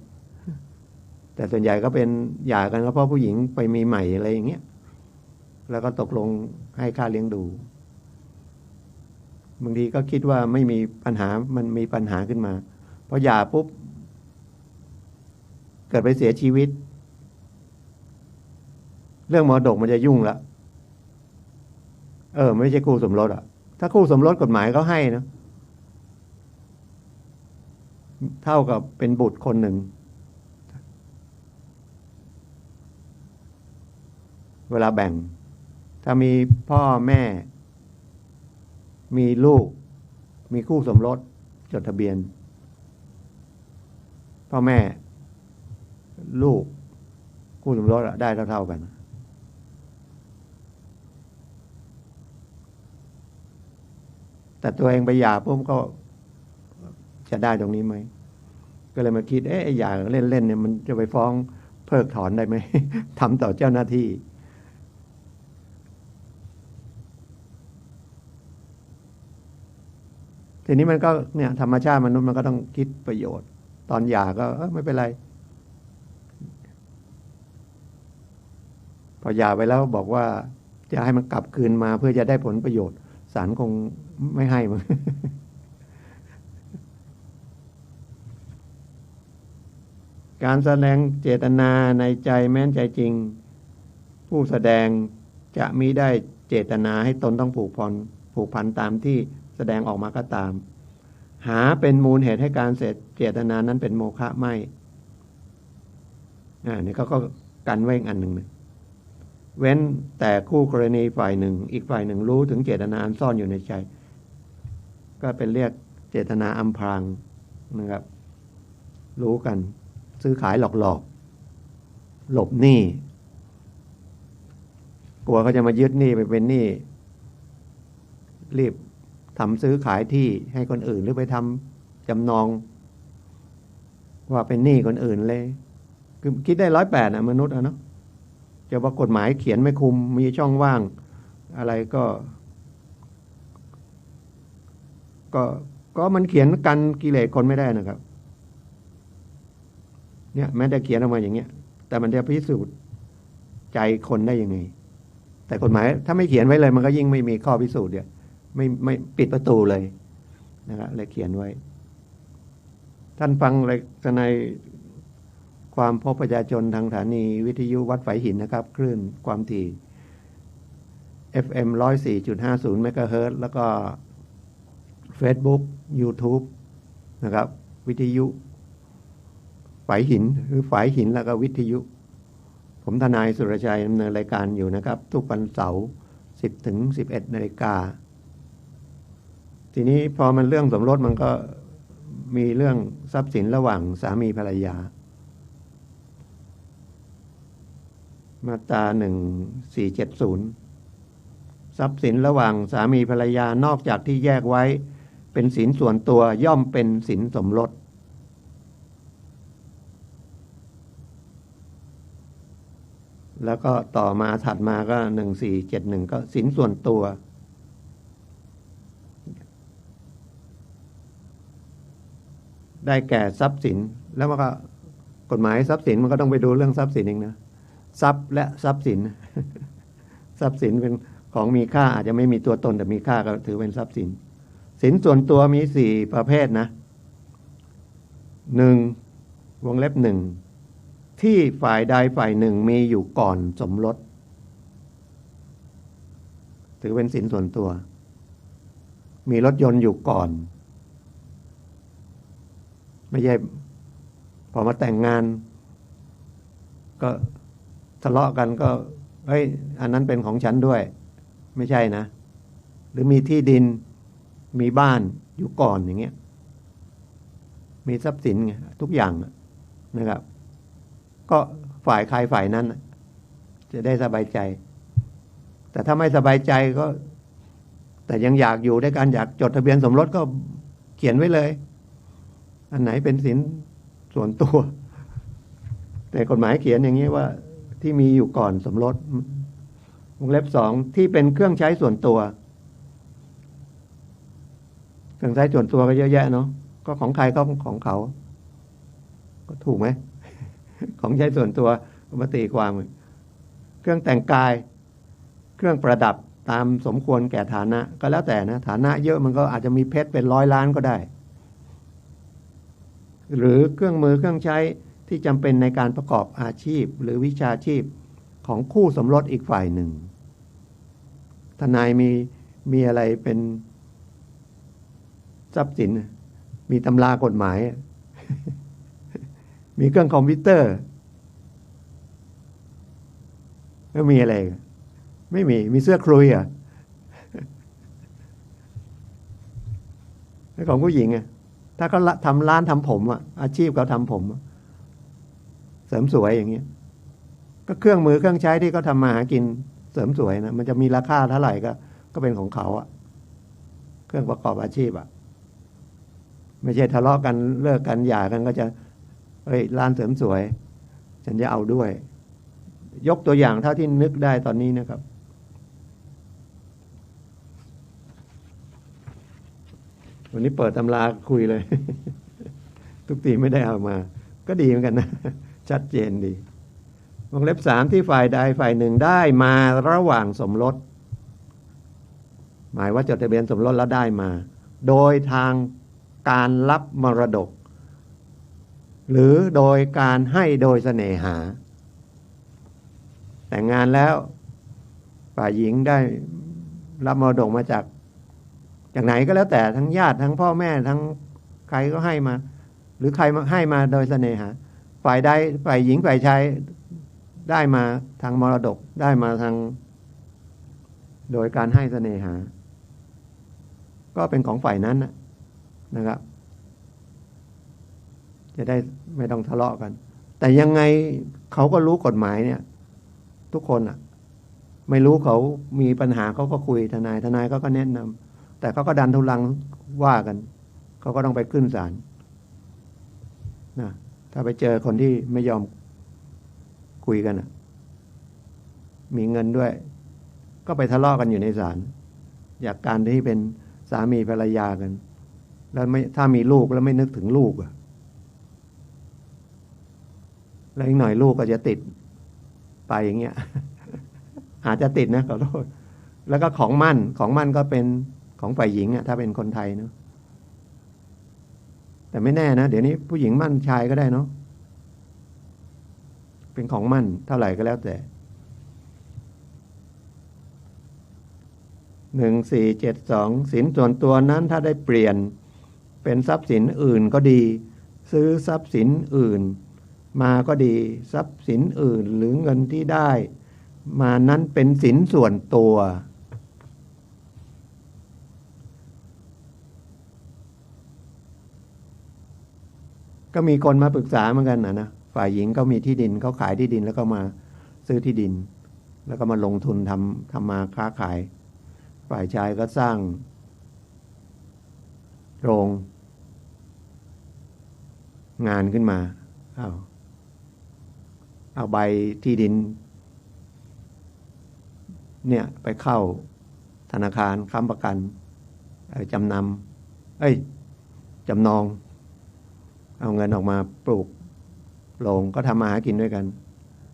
แต่ส่วนใหญ่ก็เป็นหย่ากันก็เพราะผู้หญิงไปมีใหม่อะไรอย่างเงี้ยแล้วก็ตกลงให้ค่าเลี้ยงดูบางทีก็คิดว่าไม่มีปัญหามันมีปัญหาขึ้นมาพอหย่าปุ๊บเกิดไปเสียชีวิตเรื่องมรดกมันจะยุ่งละไม่ใช่คู่สมรสอ่ะถ้าคู่สมรสกฎหมายเขาให้นะเท่ากับเป็นบุตรคนหนึ่งเวลาแบ่งถ้ามีพ่อแม่มีลูกมีคู่สมรสจดทะเบียนพ่อแม่ลูกคู่สมรสได้เท่ากันแต่ตัวเองไปหย่าปุ๊บก็จะได้ตรงนี้ไหมก็เลยมาคิดหย่าเล่นๆเนี่ยมันจะไปฟ้องเพิกถอนได้ไหม ทำต่อเจ้าหน้าที่ทีนี้มันก็เนี่ยธรรมชาติมนุษย์มันก็ต้องคิดประโยชน์ตอนหย่าก็ไม่เป็นไรพอหย่าไปแล้วบอกว่าจะให้มันกลับคืนมาเพื่อจะได้ผลประโยชน์ศาลคงไม่ให้มั้ง การแสดงเจตนาในใจแม้นใจจริงผู้แสดงจะมิได้เจตนาให้ตนต้องผูกพันตามที่แสดงออกมาก็ตามหาเป็นมูลเหตุให้การเจตนานั้นเป็นโมฆะไม่นี่ก็กันไว้อีกอันหนึ่งเว้นแต่คู่กรณีฝ่ายหนึ่งอีกฝ่ายหนึ่งรู้ถึงเจตนาอันซ่อนอยู่ในใจก็เป็นเรียกเจตนาอำพรางนะครับรู้กันซื้อขายหลอกหลบหนี้กลัวเขาจะมายึดหนี้ไปเป็นหนี้รีบทำซื้อขายที่ให้คนอื่นหรือไปทำจำนองว่าเป็นหนี้คนอื่นเลยคือคิดได้108มนุษย์เนาะจะว่ากฎหมายเขียนไม่คุมมีช่องว่างอะไรก็มันเขียนกันกิเลสคนไม่ได้นะครับเนี่ยแม้แต่เขียนออกมาอย่างเงี้ยแต่มันจะพิสูจน์ใจคนได้ยังไงแต่กฎหมายถ้าไม่เขียนไว้เลยมันก็ยิ่งไม่มีข้อพิสูจน์เนี่ยไม่ปิดประตูเลยนะครับเลยเขียนไว้ท่านฟังเลยในความพบประชาชนทางสถานีวิทยุวัดฝายหินนะครับคลื่นความถี่ FM 104.50 เมกะเฮิรตซ์แล้วก็ Facebook YouTube นะครับวิทยุ ฝายหินคือฝายหินแล้วก็วิทยุผมทนายสุรชัยดำเนินรายการอยู่นะครับทุกวันเสาร์10 ถึง 11 นาฬิกาทีนี้พอมันเรื่องสมรสมันก็มีเรื่องทรัพย์สินระหว่างสามีภรรยามาตรา1470ทรัพย์สินระหว่างสามีภรรยานอกจากที่แยกไว้เป็นสินส่วนตัวย่อมเป็นสินสมรสแล้วก็ต่อมาถัดมาก็1471ก็สินส่วนตัวได้แก่ทรัพย์สินแล้วมันก็กฎหมายทรัพย์สินมันก็ต้องไปดูเรื่องทรัพย์สินเองนะทรัพย์และทรัพย์สิน ทรัพย์สินเป็นของมีค่าอาจจะไม่มีตัวตนแต่มีค่าก็ถือเป็นทรัพย์สินสินส่วนตัวมี4ประเภทนะ1วงเล็บ1ที่ฝ่ายใดฝ่ายหนึ่งมีอยู่ก่อนสมรสถือเป็นสินส่วนตัวมีรถยนต์อยู่ก่อนไม่ใช่พอมาแต่งงานก็ทะเลาะกันก็เฮ้ยอันนั้นเป็นของฉันด้วยไม่ใช่นะหรือมีที่ดินมีบ้านอยู่ก่อนอย่างเงี้ยมีทรัพย์สินไงทุกอย่างนะครับก็ฝ่ายใครฝ่ายนั้นจะได้สบายใจแต่ถ้าไม่สบายใจก็แต่ยังอยากอยู่ด้วยกันอยากจดทะเบียนสมรสก็เขียนไว้เลยอันไหนเป็นสินส่วนตัวแต่กฎหมายเขียนอย่างนี้ว่าที่มีอยู่ก่อนสมรสวงเล็บ2ที่เป็นเครื่องใช้ส่วนตัวเครื่องใช้ส่วนตัวก็เยอะแยะเนาะก็ของใครก็ของเขาก็ถูกไหม ของใช้ส่วนตัวมาตีความเครื่องแต่งกายเครื่องประดับตามสมควรแก่ฐานะก็แล้วแต่นะฐานะเยอะมันก็อาจจะมีเพชรเป็น100 ล้านก็ได้หรือเครื่องมือเครื่องใช้ที่จำเป็นในการประกอบอาชีพหรือวิชาชีพของคู่สมรสอีกฝ่ายหนึ่งทนายมีอะไรเป็นทรัพย์สินมีตำรากฎหมาย มีเครื่องคอมพิวเตอร์แล้วมีอะไรไม่มีเสื้อคลุยอ่ะ แล้วของผู้หญิงอ่ะถ้าเขาทำร้านทำผมอ่ะอาชีพเขาทำผมเสริมสวยอย่างเงี้ยก็เครื่องมือเครื่องใช้ที่เขาทำมาหากินเสริมสวยนะมันจะมีราคาเท่าไหร่ก็เป็นของเขาอ่ะเครื่องประกอบอาชีพอ่ะไม่ใช่ทะเลาะกันเลิกกันหย่ากันก็จะเฮ้ยร้านเสริมสวยฉันจะเอาด้วยยกตัวอย่างเท่าที่นึกได้ตอนนี้นะครับวันนี้เปิดตำราคุยเลย ทุกทีไม่ได้เอามาก็ดีเหมือนกันนะชัดเจนดีวงเล็บ3ที่ฝ่ายใดฝ่ายหนึ่งได้มาระหว่างสมรสหมายว่าจดทะเบียนสมรสแล้วได้มาโดยทางการรับมรดกหรือโดยการให้โดยเสน่หาแต่งงานแล้วฝ่ายหญิงได้รับมรดกมาจากไหนก็แล้วแต่ทั้งญาติทั้งพ่อแม่ทั้งใครก็ให้มาหรือใครมาให้มาโดยเสน่หาฝ่ายใดฝ่ายหญิงฝ่ายชายได้มาทางมรดกได้มาทางโดยการให้เสน่หาก็เป็นของฝ่ายนั้นนะครับจะได้ไม่ต้องทะเลาะกันแต่ยังไงเขาก็รู้กฎหมายเนี่ยทุกคนไม่รู้เขามีปัญหาเขาก็คุยทนายก็แนะนำแต่เขาก็ดันทุลังว่ากันเขาก็ต้องไปขึ้นศาลนะถ้าไปเจอคนที่ไม่ยอมคุยกันมีเงินด้วยก็ไปทะเลาะกันอยู่ในศาลอยากการที่เป็นสามีภรรยากันแล้วไม่ถ้ามีลูกแล้วไม่นึกถึงลูกแล้วอีกหน่อยลูกก็จะติดไปอย่างเงี้ย อาจจะติดนะขอโทษแล้วก็ของมั่นก็เป็นของฝ่ายหญิงถ้าเป็นคนไทยเนาะแต่ไม่แน่นะเดี๋ยวนี้ผู้หญิงมั่นชายก็ได้เนาะเป็นของมั่นเท่าไหร่ก็แล้วแต่1472สินส่วนตัวนั้นถ้าได้เปลี่ยนเป็นทรัพย์สินอื่นก็ดีซื้อทรัพย์สินอื่น มาก็ดีทรัพย์สินอื่นหรือเงินที่ได้มานั้นเป็นสินส่วนตัวก็มีคนมาปรึกษาเหมือนกันนะฝ่ายหญิงก็มีที่ดินเขาขายที่ดินแล้วก็มาซื้อที่ดินแล้วก็มาลงทุนทำมาค้าขายฝ่ายชายก็สร้างโรงงานขึ้นมาเอาใบที่ดินเนี่ยไปเข้าธนาคารค้ำประกันจำนำจำนองเอาเงินออกมาปลูกโรงก็ทำมาหากินด้วยกัน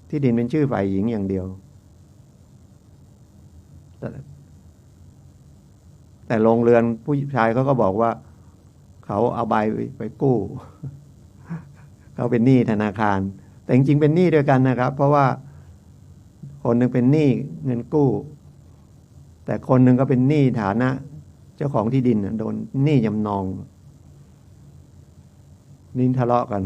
ที่ดินเป็นชื่อฝ่ายหญิงอย่างเดียวแต่โรงเรือนผู้ชายเขาก็บอกว่าเขาเอาใบไปกู้เขาเป็นหนี้ธนาคารแต่จริงๆเป็นหนี้ด้วยกันนะครับเพราะว่าคนหนึ่งเป็นหนี้เงินกู้แต่คนหนึ่งก็เป็นหนี้ฐานะเจ้าของที่ดินโดนหนี้จำนองนี่ทะเลาะกัน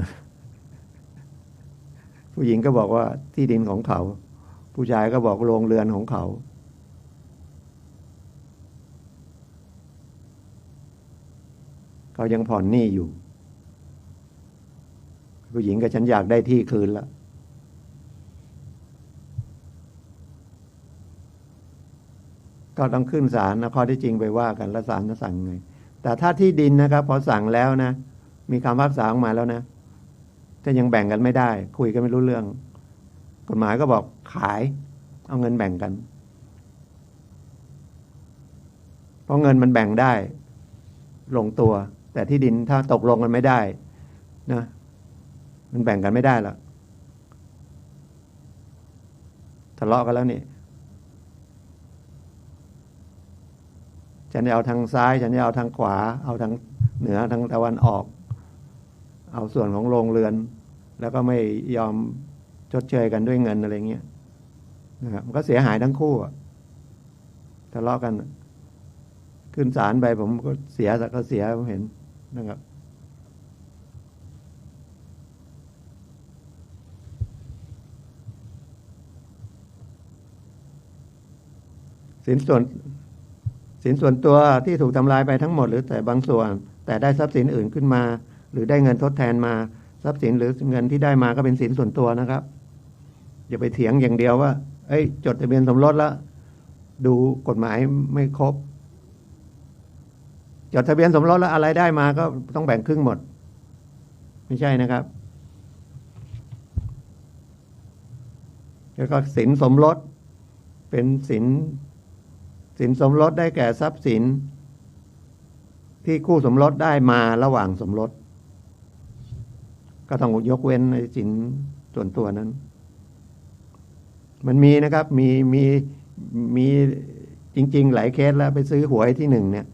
ผู้หญิงก็บอกว่าที่ดินของเขาผู้ชายก็บอกโรงเรือนของเขาเขายังผ่อนหนี้อยู่ผู้หญิงก็ฉันอยากได้ที่คืนแล้วก็ต้องขึ้นศาลนะข้อที่จริงไปว่ากันแล้วศาลจะสั่งไงแต่ถ้าที่ดินนะครับพอสั่งแล้วนะมีคำพิพากษาออกมาแล้วนะถ้ายังแบ่งกันไม่ได้คุยกันไม่รู้เรื่องกฎหมายก็บอกขายเอาเงินแบ่งกันเพราะเงินมันแบ่งได้ลงตัวแต่ที่ดินถ้าตกลงกันไม่ได้นะมันแบ่งกันไม่ได้หรอกทะเลาะกันแล้วนี่ฉันจะเอาทางซ้ายฉันจะเอาทางขวาเอาทางเหนือทางตะวันออกเอาส่วนของโรงเรือนแล้วก็ไม่ยอมชดเชยกันด้วยเงินอะไรเงี้ยนะครับมันก็เสียหายทั้งคู่ทะเลาะกันขึ้นศาลไปผมก็เสียก็เสียผมเห็นนะครับสินส่วนตัวที่ถูกทำลายไปทั้งหมดหรือแต่บางส่วนแต่ได้ทรัพย์สินอื่นขึ้นมาหรือได้เงินทดแทนมาทรัพย์สินหรือเงินที่ได้มาก็เป็นสินส่วนตัวนะครับอย่าไปเถียงอย่างเดียวว่าจดทะเบียนสมรสแล้วดูกฎหมายไม่ครบจดทะเบียนสมรสแล้วอะไรได้มาก็ต้องแบ่งครึ่งหมดไม่ใช่นะครับแล้วก็สินสมรสเป็นสินสมรสได้แก่ทรัพย์สินที่คู่สมรสได้มาระหว่างสมรสก็ต้องยกเว้นในสินส่วนตัวนั้นมันมีนะครับมีจริงๆหลายเคสแล้วไปซื้อหวยที่หนึ่งเนี่ย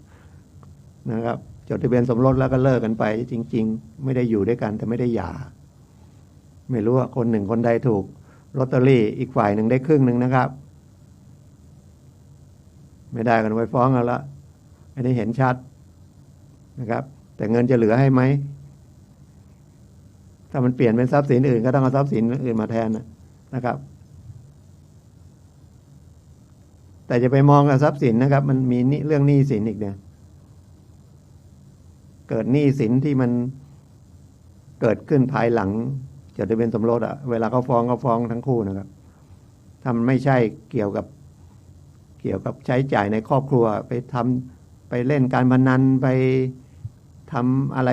นะครับจดทะเบียนสมรสแล้วก็เลิกกันไปจริงๆไม่ได้อยู่ด้วยกันแต่ไม่ได้หย่าไม่รู้ว่าคนหนึ่งคนใดถูกลอตเตอรี่อีกฝ่ายหนึ่งได้ครึ่งหนึ่งนะครับไม่ได้กันไปฟ้องกันละอันนี้เห็นชัดนะครับแต่เงินจะเหลือให้ไหมถ้ามันเปลี่ยนเป็นทรัพย์สินอื่นก็ต้องเอาทรัพย์สินอื่นมาแทนนะครับแต่จะไปมองกับทรัพย์สินนะครับมันมีเรื่องหนี้สินอีกเนี่ยเกิดหนี้สินที่มันเกิดขึ้นภายหลังจดทะเบียนสมรสเวลาเขาฟ้องทั้งคู่นะครับถ้ามันไม่ใช่เกี่ยวกับใช้จ่ายในครอบครัวไปเล่นการพนันไปทำอะไร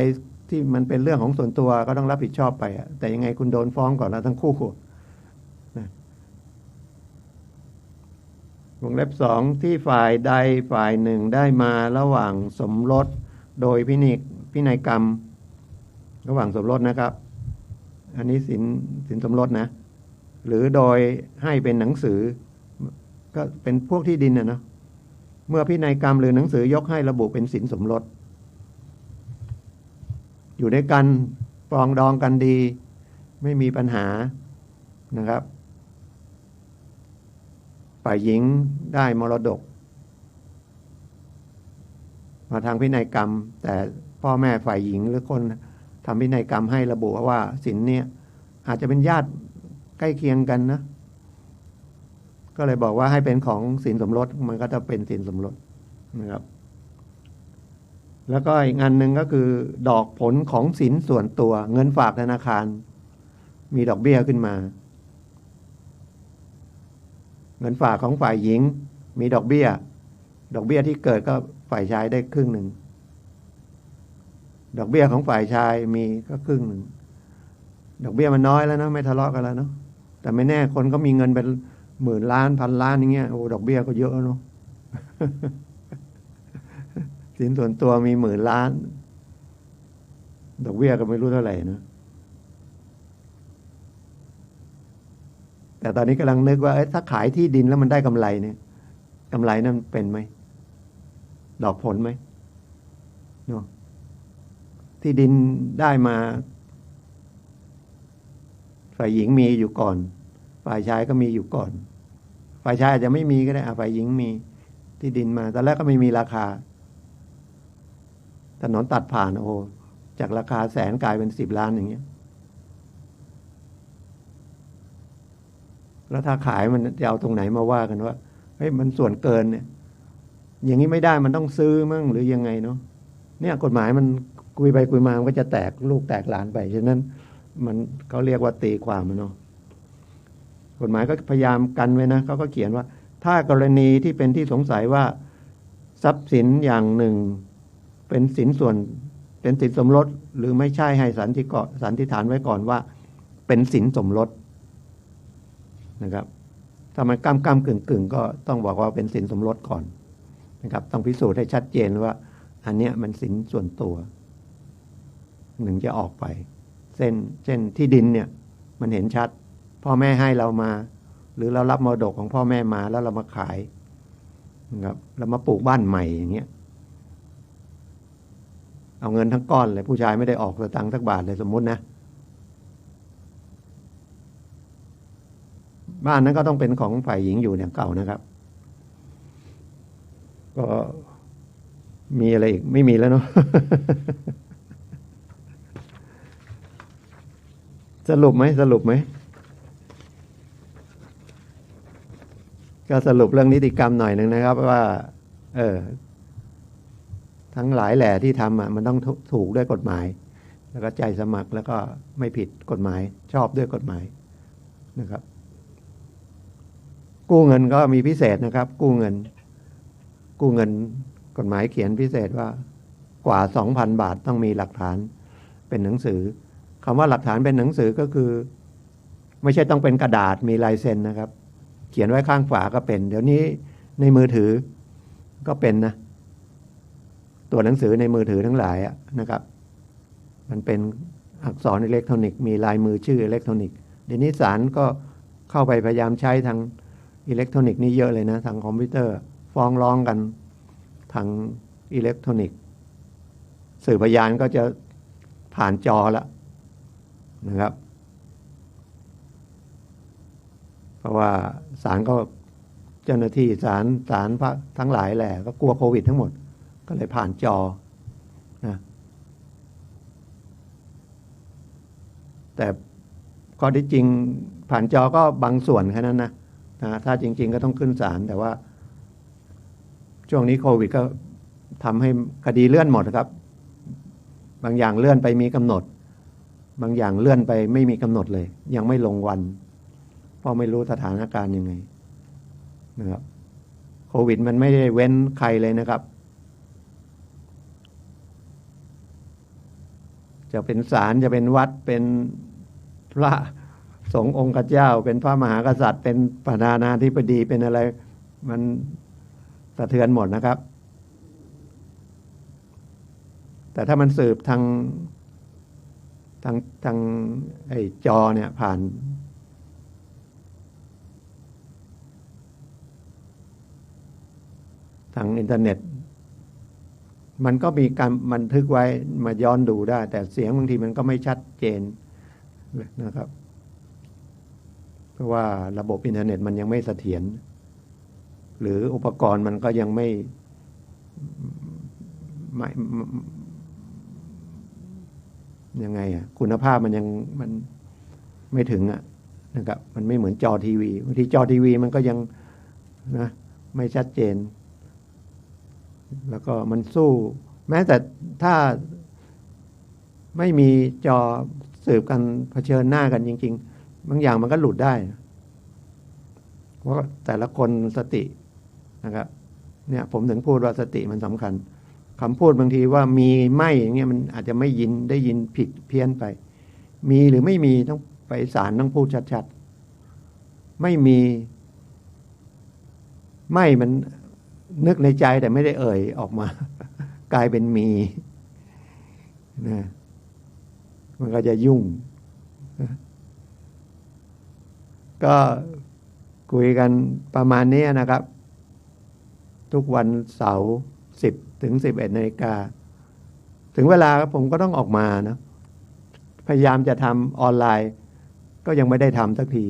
ที่มันเป็นเรื่องของส่วนตัวก็ต้องรับผิดชอบไปแต่ยังไงคุณโดนฟ้องก่อนแล้วทั้งคู่วงเล็บ2ที่ฝ่ายใดฝ่ายหนึ่งได้มาระหว่างสมรสโดยพินัยกรรมระหว่างสมรสนะครับอันนี้สินสมรสนะหรือโดยให้เป็นหนังสือก็เป็นพวกที่ดินเนาะเมื่อพินัยกรรมหรือหนังสือยกให้ระบุเป็นสินสมรสอยู่ด้วยกันปรองดองกันดีไม่มีปัญหานะครับฝ่ายหญิงได้มรดกมาทางพินัยกรรมแต่พ่อแม่ฝ่ายหญิงหรือคนทำพินัยกรรมให้ระบุว่าสินเนี้ย อาจจะเป็นญาติใกล้เคียงกันนะก็เลยบอกว่าให้เป็นของสินสมรสมันก็จะเป็นสินสมรสนะครับแล้วก็อีกอันหนึ่งก็คือดอกผลของสินส่วนตัวเงินฝากธนาคารมีดอกเบี้ยขึ้นมาเงินฝากของฝ่ายหญิงมีดอกเบี้ยที่เกิดก็ฝ่ายชายได้ครึ่งหนึ่งดอกเบี้ยของฝ่ายชายมีก็ครึ่งหนึ่งดอกเบี้ยมันน้อยแล้วนะไม่ทะเลาะกันแล้วเนาะแต่ไม่แน่คนก็มีเงินเป็นหมื่นล้านพันล้านอย่างเงี้ยโอ้ดอกเบี้ยก็เยอะเนาะ สินส่วนตัวมีหมื่นล้านดอกเบี้ยก็ไม่รู้เท่าไหร่นะแต่ตอนนี้กำลังนึกว่าถ้าขายที่ดินแล้วมันได้กำไรเนี่ยกำไรนั้นเป็นไหมดอกผลไหมเนาะที่ดินได้มาฝ่ายหญิงมีอยู่ก่อนฝ่ายชายก็มีอยู่ก่อนฝ่ายชายอาจจะไม่มีก็ได้ฝ่ายหญิงมีที่ดินมาแต่แรกก็ไม่มีราคาถนนตัดผ่านโอ้จากราคาแสนกลายเป็น10 ล้านอย่างเงี้ยแล้วถ้าขายมันจะเอาตรงไหนมาว่ากันว่าเฮ้ยมันส่วนเกินเนี่ยอย่างนี้ไม่ได้มันต้องซื้อมั่งหรือยังไงเนาะเนี่ยกฎหมายมันคุยไปคุยมามันก็จะแตกลูกแตกหลานไปฉะนั้นมันเขาเรียกว่าตีความมันเนาะกฎหมายก็พยายามกันไว้นะเขาก็เขียนว่าถ้ากรณีที่เป็นที่สงสัยว่าทรัพย์สินอย่างหนึ่งเป็นสินส่วนเป็นสินสมรสหรือไม่ใช่ให้สันนิษฐานไว้ก่อนว่าเป็นสินสมรสนะครับถ้ามันก้ำกึ่งก็ต้องบอกว่าเป็นสินสมรสก่อนนะครับต้องพิสูจน์ให้ชัดเจนว่าอันเนี้ยมันสินส่วนตัวหนึ่งจะออกไปเช่นที่ดินเนี่ยมันเห็นชัดพ่อแม่ให้เรามาหรือเรารับมรดกของพ่อแม่มาแล้วเรามาขายนะครับเรามาปลูกบ้านใหม่อย่างเงี้ยเอาเงินทั้งก้อนเลยผู้ชายไม่ได้ออกสตางค์สักบาทเลยสมมุตินะบ้านนั้นก็ต้องเป็นของฝ่ายหญิงอยู่อย่างเก่านะครับก็มีอะไรอีกไม่มีแล้วเนาะ สรุปไหมก็สรุปเรื่องนิติกรรมหน่อยหนึ่งนะครับว่าทั้งหลายแหล่ที่ทำมันต้องถูกด้วยกฎหมายแล้วก็ใจสมัครแล้วก็ไม่ผิดกฎหมายชอบด้วยกฎหมายนะครับกู้เงินก็มีพิเศษนะครับกู้เงินกฎหมายเขียนพิเศษว่ากว่า 2,000 บาทต้องมีหลักฐานเป็นหนังสือคำว่าหลักฐานเป็นหนังสือก็คือไม่ใช่ต้องเป็นกระดาษมีลายเซ็นนะครับเขียนไว้ข้างฝาก็เป็นเดี๋ยวนี้ในมือถือก็เป็นนะตัวหนังสือในมือถือทั้งหลายนะครับมันเป็นอักษรอิเล็กทรอนิกส์มีลายมือชื่ออิเล็กทรอนิกส์เดี๋ยวนี้ศาลก็เข้าไปพยายามใช้ทางอิเล็กทรอนิกส์นี่เยอะเลยนะทางคอมพิวเตอร์ฟ้องร้องกันทางอิเล็กทรอนิกส์สื่อพยานก็จะผ่านจอแล้วนะครับเพราะว่าศาลก็เจ้าหน้าที่ศาลพระทั้งหลายแหละก็กลัวโควิดทั้งหมดก็เลยผ่านจอนะแต่ข้อที่จริงผ่านจอก็บางส่วนแค่นั้นนะถ้าจริงๆก็ต้องขึ้นศาลแต่ว่าช่วงนี้โควิดก็ทำให้คดีเลื่อนหมดครับบางอย่างเลื่อนไปมีกำหนดบางอย่างเลื่อนไปไม่มีกำหนดเลยยังไม่ลงวันเพราะไม่รู้สถานการณ์ยังไงนะครับโควิดมันไม่ได้เว้นใครเลยนะครับจะเป็นศาลจะเป็นวัดเป็นพระสงฆ์องค์เจ้าเป็นพระมหากษัตริย์เป็นประธานาธิบดีเป็นอะไรมันสะเทือนหมดนะครับแต่ถ้ามันสืบทางไอ้จอเนี่ยผ่านทางอินเทอร์เน็ตมันก็มีการบันทึกไว้มาย้อนดูได้แต่เสียงบางทีมันก็ไม่ชัดเจนนะครับเพราะว่าระบบอินเทอร์เน็ตมันยังไม่เสถียรหรืออุปกรณ์มันก็ยังไม่ยังไงคุณภาพมันยัง ไม่ถึงนะครับมันไม่เหมือนจอทีวีบางทีจอทีวีมันก็ยังนะไม่ชัดเจนแล้วก็มันสู้แม้แต่ถ้าไม่มีจอสืบกันเผชิญหน้ากันจริงๆบางอย่างมันก็หลุดได้เพราะแต่ละคนสตินะครับเนี่ยผมถึงพูดว่าสติมันสำคัญคำพูดบางทีว่ามีไม่อย่างเงี้ยมันอาจจะไม่ได้ยินผิดเพี้ยนไปมีหรือไม่มีต้องไปศาลต้องพูดชัดๆไม่มีไม่มันนึกในใจแต่ไม่ได้เอ่ยออกมา กลายเป็นมีนะมันก็จะยุ่งก็คุยกันประมาณนี้นะครับ ทุกวันเสาร์10 ถึง 11 นาฬิกาถึงเวลาผมก็ต้องออกมานะพยายามจะทำออนไลน์ก็ยังไม่ได้ทำสักที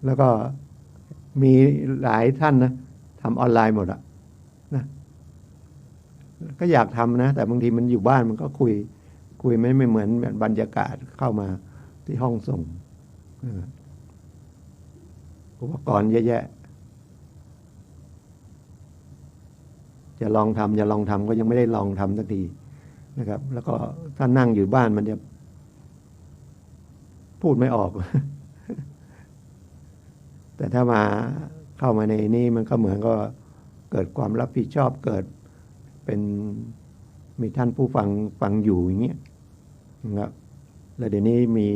แล้วก็มีหลายท่านนะทำออนไลน์หมดอะนะก็อยากทำนะแต่บางทีมันอยู่บ้านมันก็คุยไม่เหมือนบรรยากาศเข้ามาที่ห้องส่งอุปกรณ์เยอะแยะจะลองทำก็ยังไม่ได้ลองทำสักทีนะครับแล้วก็ถ้านั่งอยู่บ้านมันจะพูดไม่ออก แต่ถ้ามาเข้ามาในนี้มันก็เหมือนก็เกิดความรับผิดชอบเกิดเป็นมีท่านผู้ฟังอยู่อย่างเงี้ยนะครับแล้วเดี๋ยวนี้มี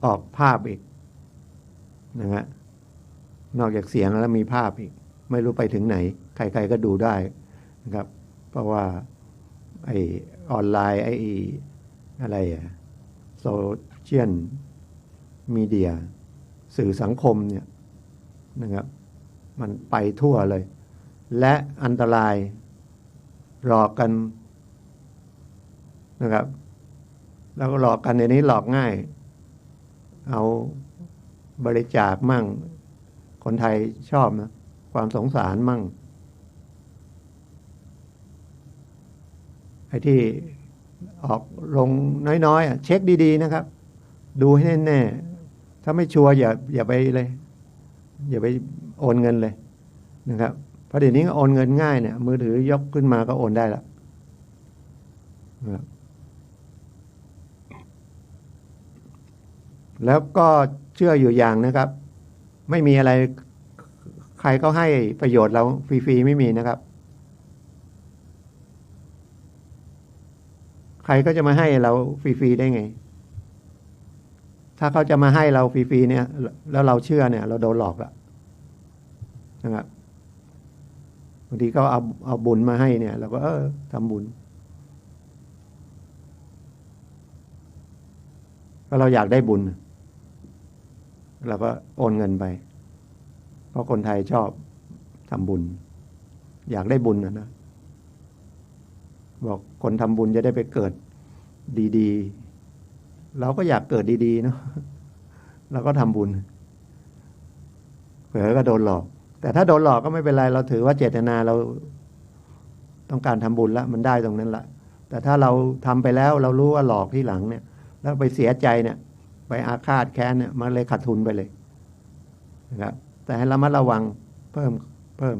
ออกภาพอีกนะฮะนอกจากเสียงแล้วมีภาพอีกไม่รู้ไปถึงไหนใครๆก็ดูได้นะครับเพราะว่าไอออนไลน์ไออะไรโซเชียลมีเดียสื่อสังคมเนี่ยนะครับมันไปทั่วเลยและอันตรายหลอกกันนะครับแล้วก็หลอกกันในนี้หลอกง่ายเอาบริจาคมั่งคนไทยชอบนะความสงสารมั่งไอ้ที่ออกลงน้อยๆเช็คดีๆนะครับดูให้แน่ๆถ้าไม่ชัวร์อย่าไปเลยอย่าไปโอนเงินเลยนะครับเพราะเดี๋ยวนี้โอนเงินง่ายเนี่ยมือถือยกขึ้นมาก็โอนได้แล้วแล้วก็เชื่ออยู่อย่างนะครับไม่มีอะไรใครก็ให้ประโยชน์เราฟรีๆไม่มีนะครับใครก็จะมาให้เราฟรีๆได้ไงถ้าเขาจะมาให้เราฟรีๆเนี่ยแล้วเราเชื่อเนี่ยเราโดนหลอกแล้วนะครับบางทีเขาเอาบุญมาให้เนี่ยเราก็ทำบุญก็เราอยากได้บุญเราก็โอนเงินไปเพราะคนไทยชอบทำบุญอยากได้บุญนะบอกคนทำบุญจะได้ไปเกิดดีๆเราก็อยากเกิดดีๆเนาะเราก็ทำบุญเผลอก็โดนหลอกแต่ถ้าโดนหลอกก็ไม่เป็นไรเราถือว่าเจตนาเราต้องการทำบุญแล้วมันได้ตรงนั้นละแต่ถ้าเราทำไปแล้วเรารู้ว่าหลอกที่หลังเนี่ยแล้วไปเสียใจเนี่ยไปอาฆาตแค้นเนี่ยมันเลยขาดทุนไปเลยนะครับแต่ให้ระมัดระวังเพิ่ม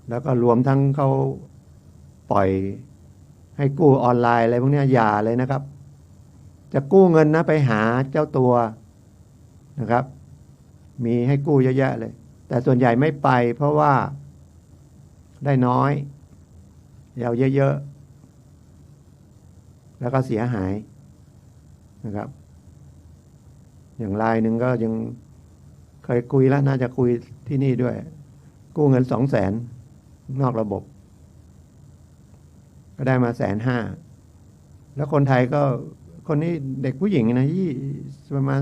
แล้วก็รวมทั้งเขาปล่อยให้กู้ออนไลน์อะไรพวกนี้อย่าเลยนะครับจะกู้เงินนะไปหาเจ้าตัวนะครับมีให้กู้เยอะแยะเลยแต่ส่วนใหญ่ไม่ไปเพราะว่าได้น้อยเอาเยอะๆแล้วก็เสียหายนะครับอย่างรายหนึ่งก็ยังเคยคุยแล้วน่าจะคุยที่นี่ด้วยกู้เงิน200,000นอกระบบก็ได้มา150,000แล้วคนไทยก็คนนี้เด็กผู้หญิงนะประมาณ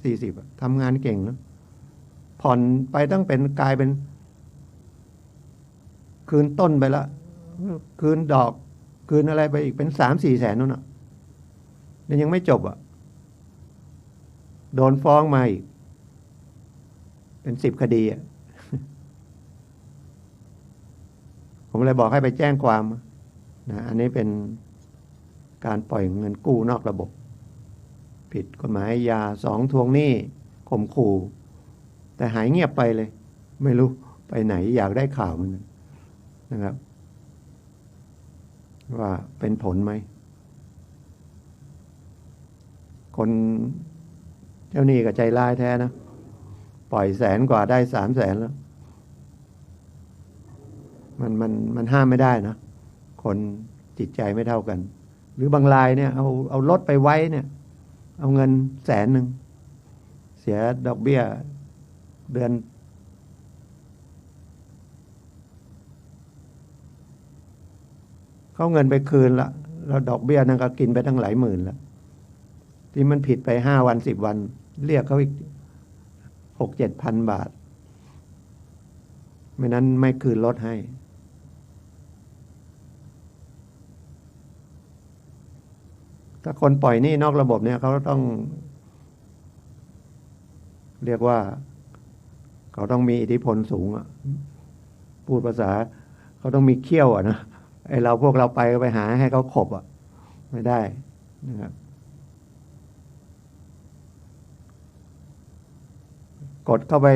30-40ทำงานเก่งนะผ่อนไปตั้งเป็นกลายเป็นคืนต้นไปละคืนดอกคืนอะไรไปอีกเป็น3-4 แสนนู่นน่ะยังไม่จบโดนฟ้องมาอีกเป็น10 คดีผมเลยบอกให้ไปแจ้งความนะอันนี้เป็น การปล่อยเงินกู้นอกระบบผิดกฎหมายยา2ทวงหนี้ข่มขู่แต่หายเงียบไปเลยไม่รู้ไปไหนอยากได้ข่าวมันนะครับว่าเป็นผลไหมคนเจ้าหนี้ก็ใจร้ายแท้นะปล่อย100,000 กว่าได้300,000แล้วมันห้ามไม่ได้นะคนจิตใจไม่เท่ากันหรือบางรายเนี่ยเอารถไปไว้เนี่ยเอาเงิน100,000เสียดอกเบี้ยเดือนเขาเงินไปคืนละแล้วดอกเบี้ยนั่นก็กินไปตั้งหลายหมื่นแล้วที่มันผิดไป5 วัน10 วันเรียกเขาอีก6-7 พันบาทไม่นั้นไม่คืนรถให้ถ้าคนปล่อยหนี้นอกระบบเนี่ยเขาต้องเรียกว่าเขาต้องมีอิทธิพลสูงอ่ะพูดภาษาเขาต้องมีเขี้ยวอ่ะนะไอเราพวกเราไปหาให้เขาขบอ่ะไม่ได้นะครับกดเข้าไป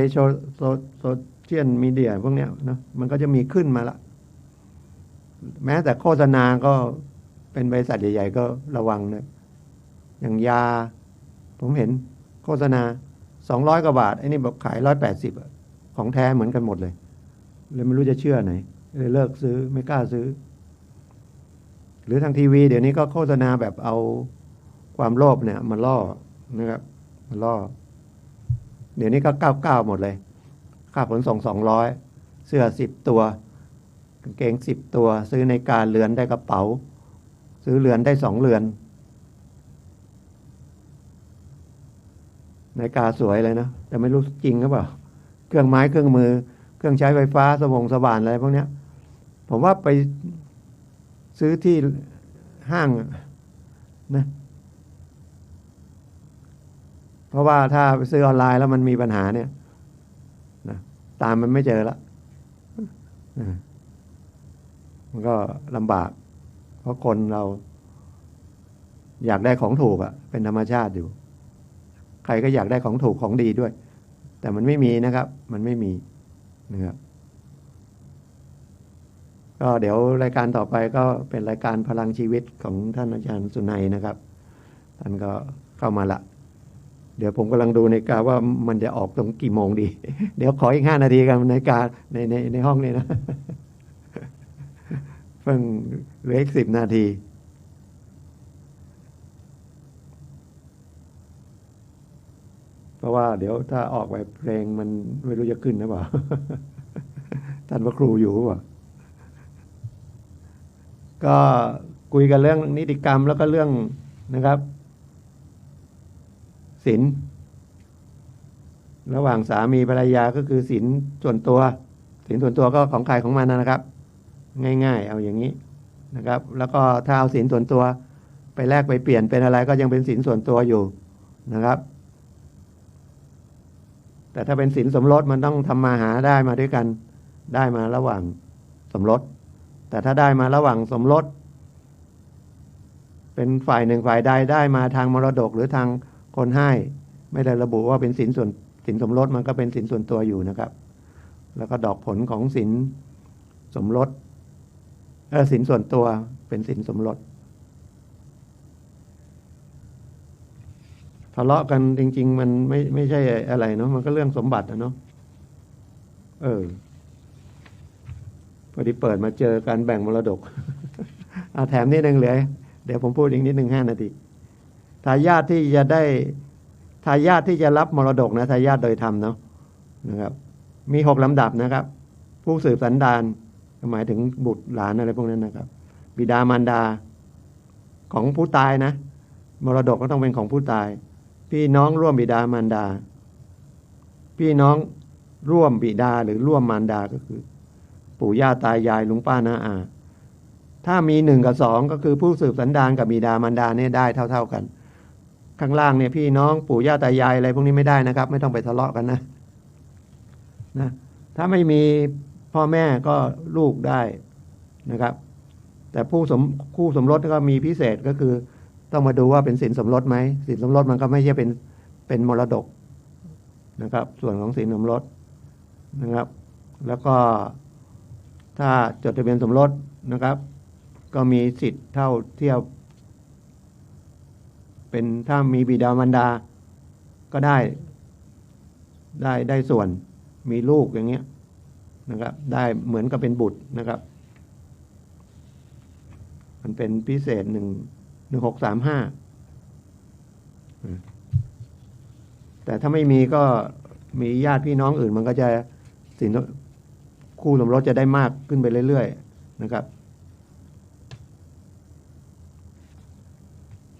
โซเชียลมีเดียพวกเนี้ยนะมันก็จะมีขึ้นมาละแม้แต่โฆษณาก็เป็นบริษัทใหญ่ๆก็ระวังนะอย่างยาผมเห็นโฆษณา200 กว่าบาทไอ้นี่บอกขาย180ของแท้เหมือนกันหมดเลยไม่รู้จะเชื่อไหนเลยเลิกซื้อไม่กล้าซื้อหรือทางทีวีเดี๋ยวนี้ก็โฆษณาแบบเอาความโลภเนี่ยมาล่อนะครับมาล่อเดี๋ยวนี้ก็99หมดเลยค่าขนส่ง200เสื้อ10 ตัวกางเกง10 ตัวซื้อในการเรือนได้กระเป๋าซื้อเรือนได้2 เรือนนาฬิกาสวยเลยนะแต่ไม่รู้จริงหรือเปล่าเครื่องไม้เครื่องมือเครื่องใช้ไฟฟ้าสว่านอะไรพวกนี้ผมว่าไปซื้อที่ห้างนะเพราะว่าถ้าไปซื้อออนไลน์แล้วมันมีปัญหาเนี่ยนะตามมันไม่เจอละมันก็ลำบากเพราะคนเราอยากได้ของถูกอ่ะเป็นธรรมชาติอยู่ใครก็อยากได้ของถูกของดีด้วยแต่มันไม่มีนะครับมันไม่มีนะครับก็เดี๋ยวรายการต่อไปก็เป็นรายการพลังชีวิตของท่านอาจารย์สุนัยนะครับท่านก็เข้ามาละเดี๋ยวผมกำลังดูนาฬิกาว่ามันจะออกตรงกี่โมงดี เดี๋ยวขออีก5 นาทีกันนาฬิกาในห้องนี้นะเพิ่งเหลืออีก10 นาทีเพราะว่าเดี๋ยวถ้าออกไปเพลงมันไม่รู้จะขึ้นหรือเปล่า ท่านพระครูอยู่หรือเปล่าก็คุยกันเรื่องนิติกรรมแล้วก็เรื่องนะครับศีลระหว่างสามีภรรยาก็คือศีลส่วนตัวศีลส่วนตัวก็ของใครของมันนะครับง่ายๆเอาอย่างนี้นะครับแล้วก็ถ้าเอาศีลส่วนตัวไปแลกไปเปลี่ยนเป็นอะไรก็ยังเป็นศีลส่วนตัวอยู่นะครับแต่ถ้าเป็นศีลสมรสมันต้องทำมาหาได้มาด้วยกันได้มาระหว่างสมรสแต่ถ้าได้มาระหว่างสมรสเป็นฝ่ายหนึ่งฝ่ายใดได้มาทางมรดกหรือทางคนให้ไม่ได้ระบุว่าเป็นศีลสมรสมันก็เป็นศีลส่วนตัวอยู่นะครับแล้วก็ดอกผลของศีลสมรสศีลส่วนตัวเป็นศีลสมรสทะเลาะกันจริงๆมันไม่ใช่อะไรเนาะมันก็เรื่องสมบัตินะเนาะพอดีเปิดมาเจอการแบ่งมรดก แถมนิดนึงเลยเดี๋ยวผมพูดอีกนิดนึง5 นาทีทายาทที่จะรับมรดกนะทายาทโดยธรรมเนาะนะครับมี6 ลำดับนะครับผู้สืบสันดานหมายถึงบุตรหลานอะไรพวกนั้นนะครับบิดามารดาของผู้ตายนะมรดกก็ต้องเป็นของผู้ตายพี่น้องร่วมบิดามารดาพี่น้องร่วมบิดาหรือร่วมมารดาก็คือปู่ย่าตายายลุงป้าน้าอาถ้ามี1 กับ 2ก็คือผู้สืบสันดานกับบิดามารดาเนี่ยได้เท่ากันข้างล่างเนี่ยพี่น้องปู่ย่าตายายอะไรพวกนี้ไม่ได้นะครับไม่ต้องไปทะเลาะกันนะถ้าไม่มีพ่อแม่ก็ลูกได้นะครับ แต่คู่สมรสก็มีพิเศษก็คือต้องมาดูว่าเป็นสินสมรสไหมสินสมรสมันก็ไม่ใช่เป็นมรดกนะครับ ส่วนของสินสมรสนะครับ แล้วก็ถ้าจดทะเบียนสมรสนะครับ ก็มีสิทธิ์เท่าเทียบเป็นถ้ามีบิดามารดาก็ได้ส่วนมีลูกอย่างเงี้ยนะครับ ได้เหมือนกับเป็นบุตรนะครับ มันเป็นพิเศษ1635แต่ถ้าไม่มีก็มีญาติพี่น้องอื่นมันก็จะสินคู่สมรสจะได้มากขึ้นไปเรื่อยๆนะครับ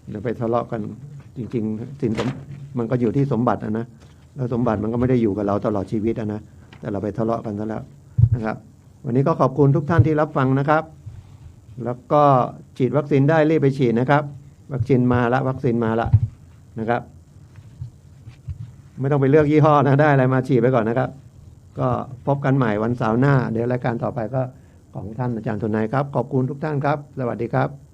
เดี๋ยวไปทะเลาะกันจริงๆสินมันก็อยู่ที่สมบัตินะแล้วสมบัติมันก็ไม่ได้อยู่กับเราตลอดชีวิตนะแต่เราไปทะเลาะกันซะแล้วนะครับวันนี้ก็ขอบคุณทุกท่านที่รับฟังนะครับแล้วก็ฉีดวัคซีนได้รีบไปฉีดนะครับวัคซีนมาละนะครับไม่ต้องไปเลือกยี่ห้อนะได้อะไรมาฉีดไปก่อนนะครับก็พบกันใหม่วันเสาร์หน้าเดี๋ยวรายการต่อไปก็ของท่านอาจารย์ทนายครับขอบคุณทุกท่านครับสวัสดีครับ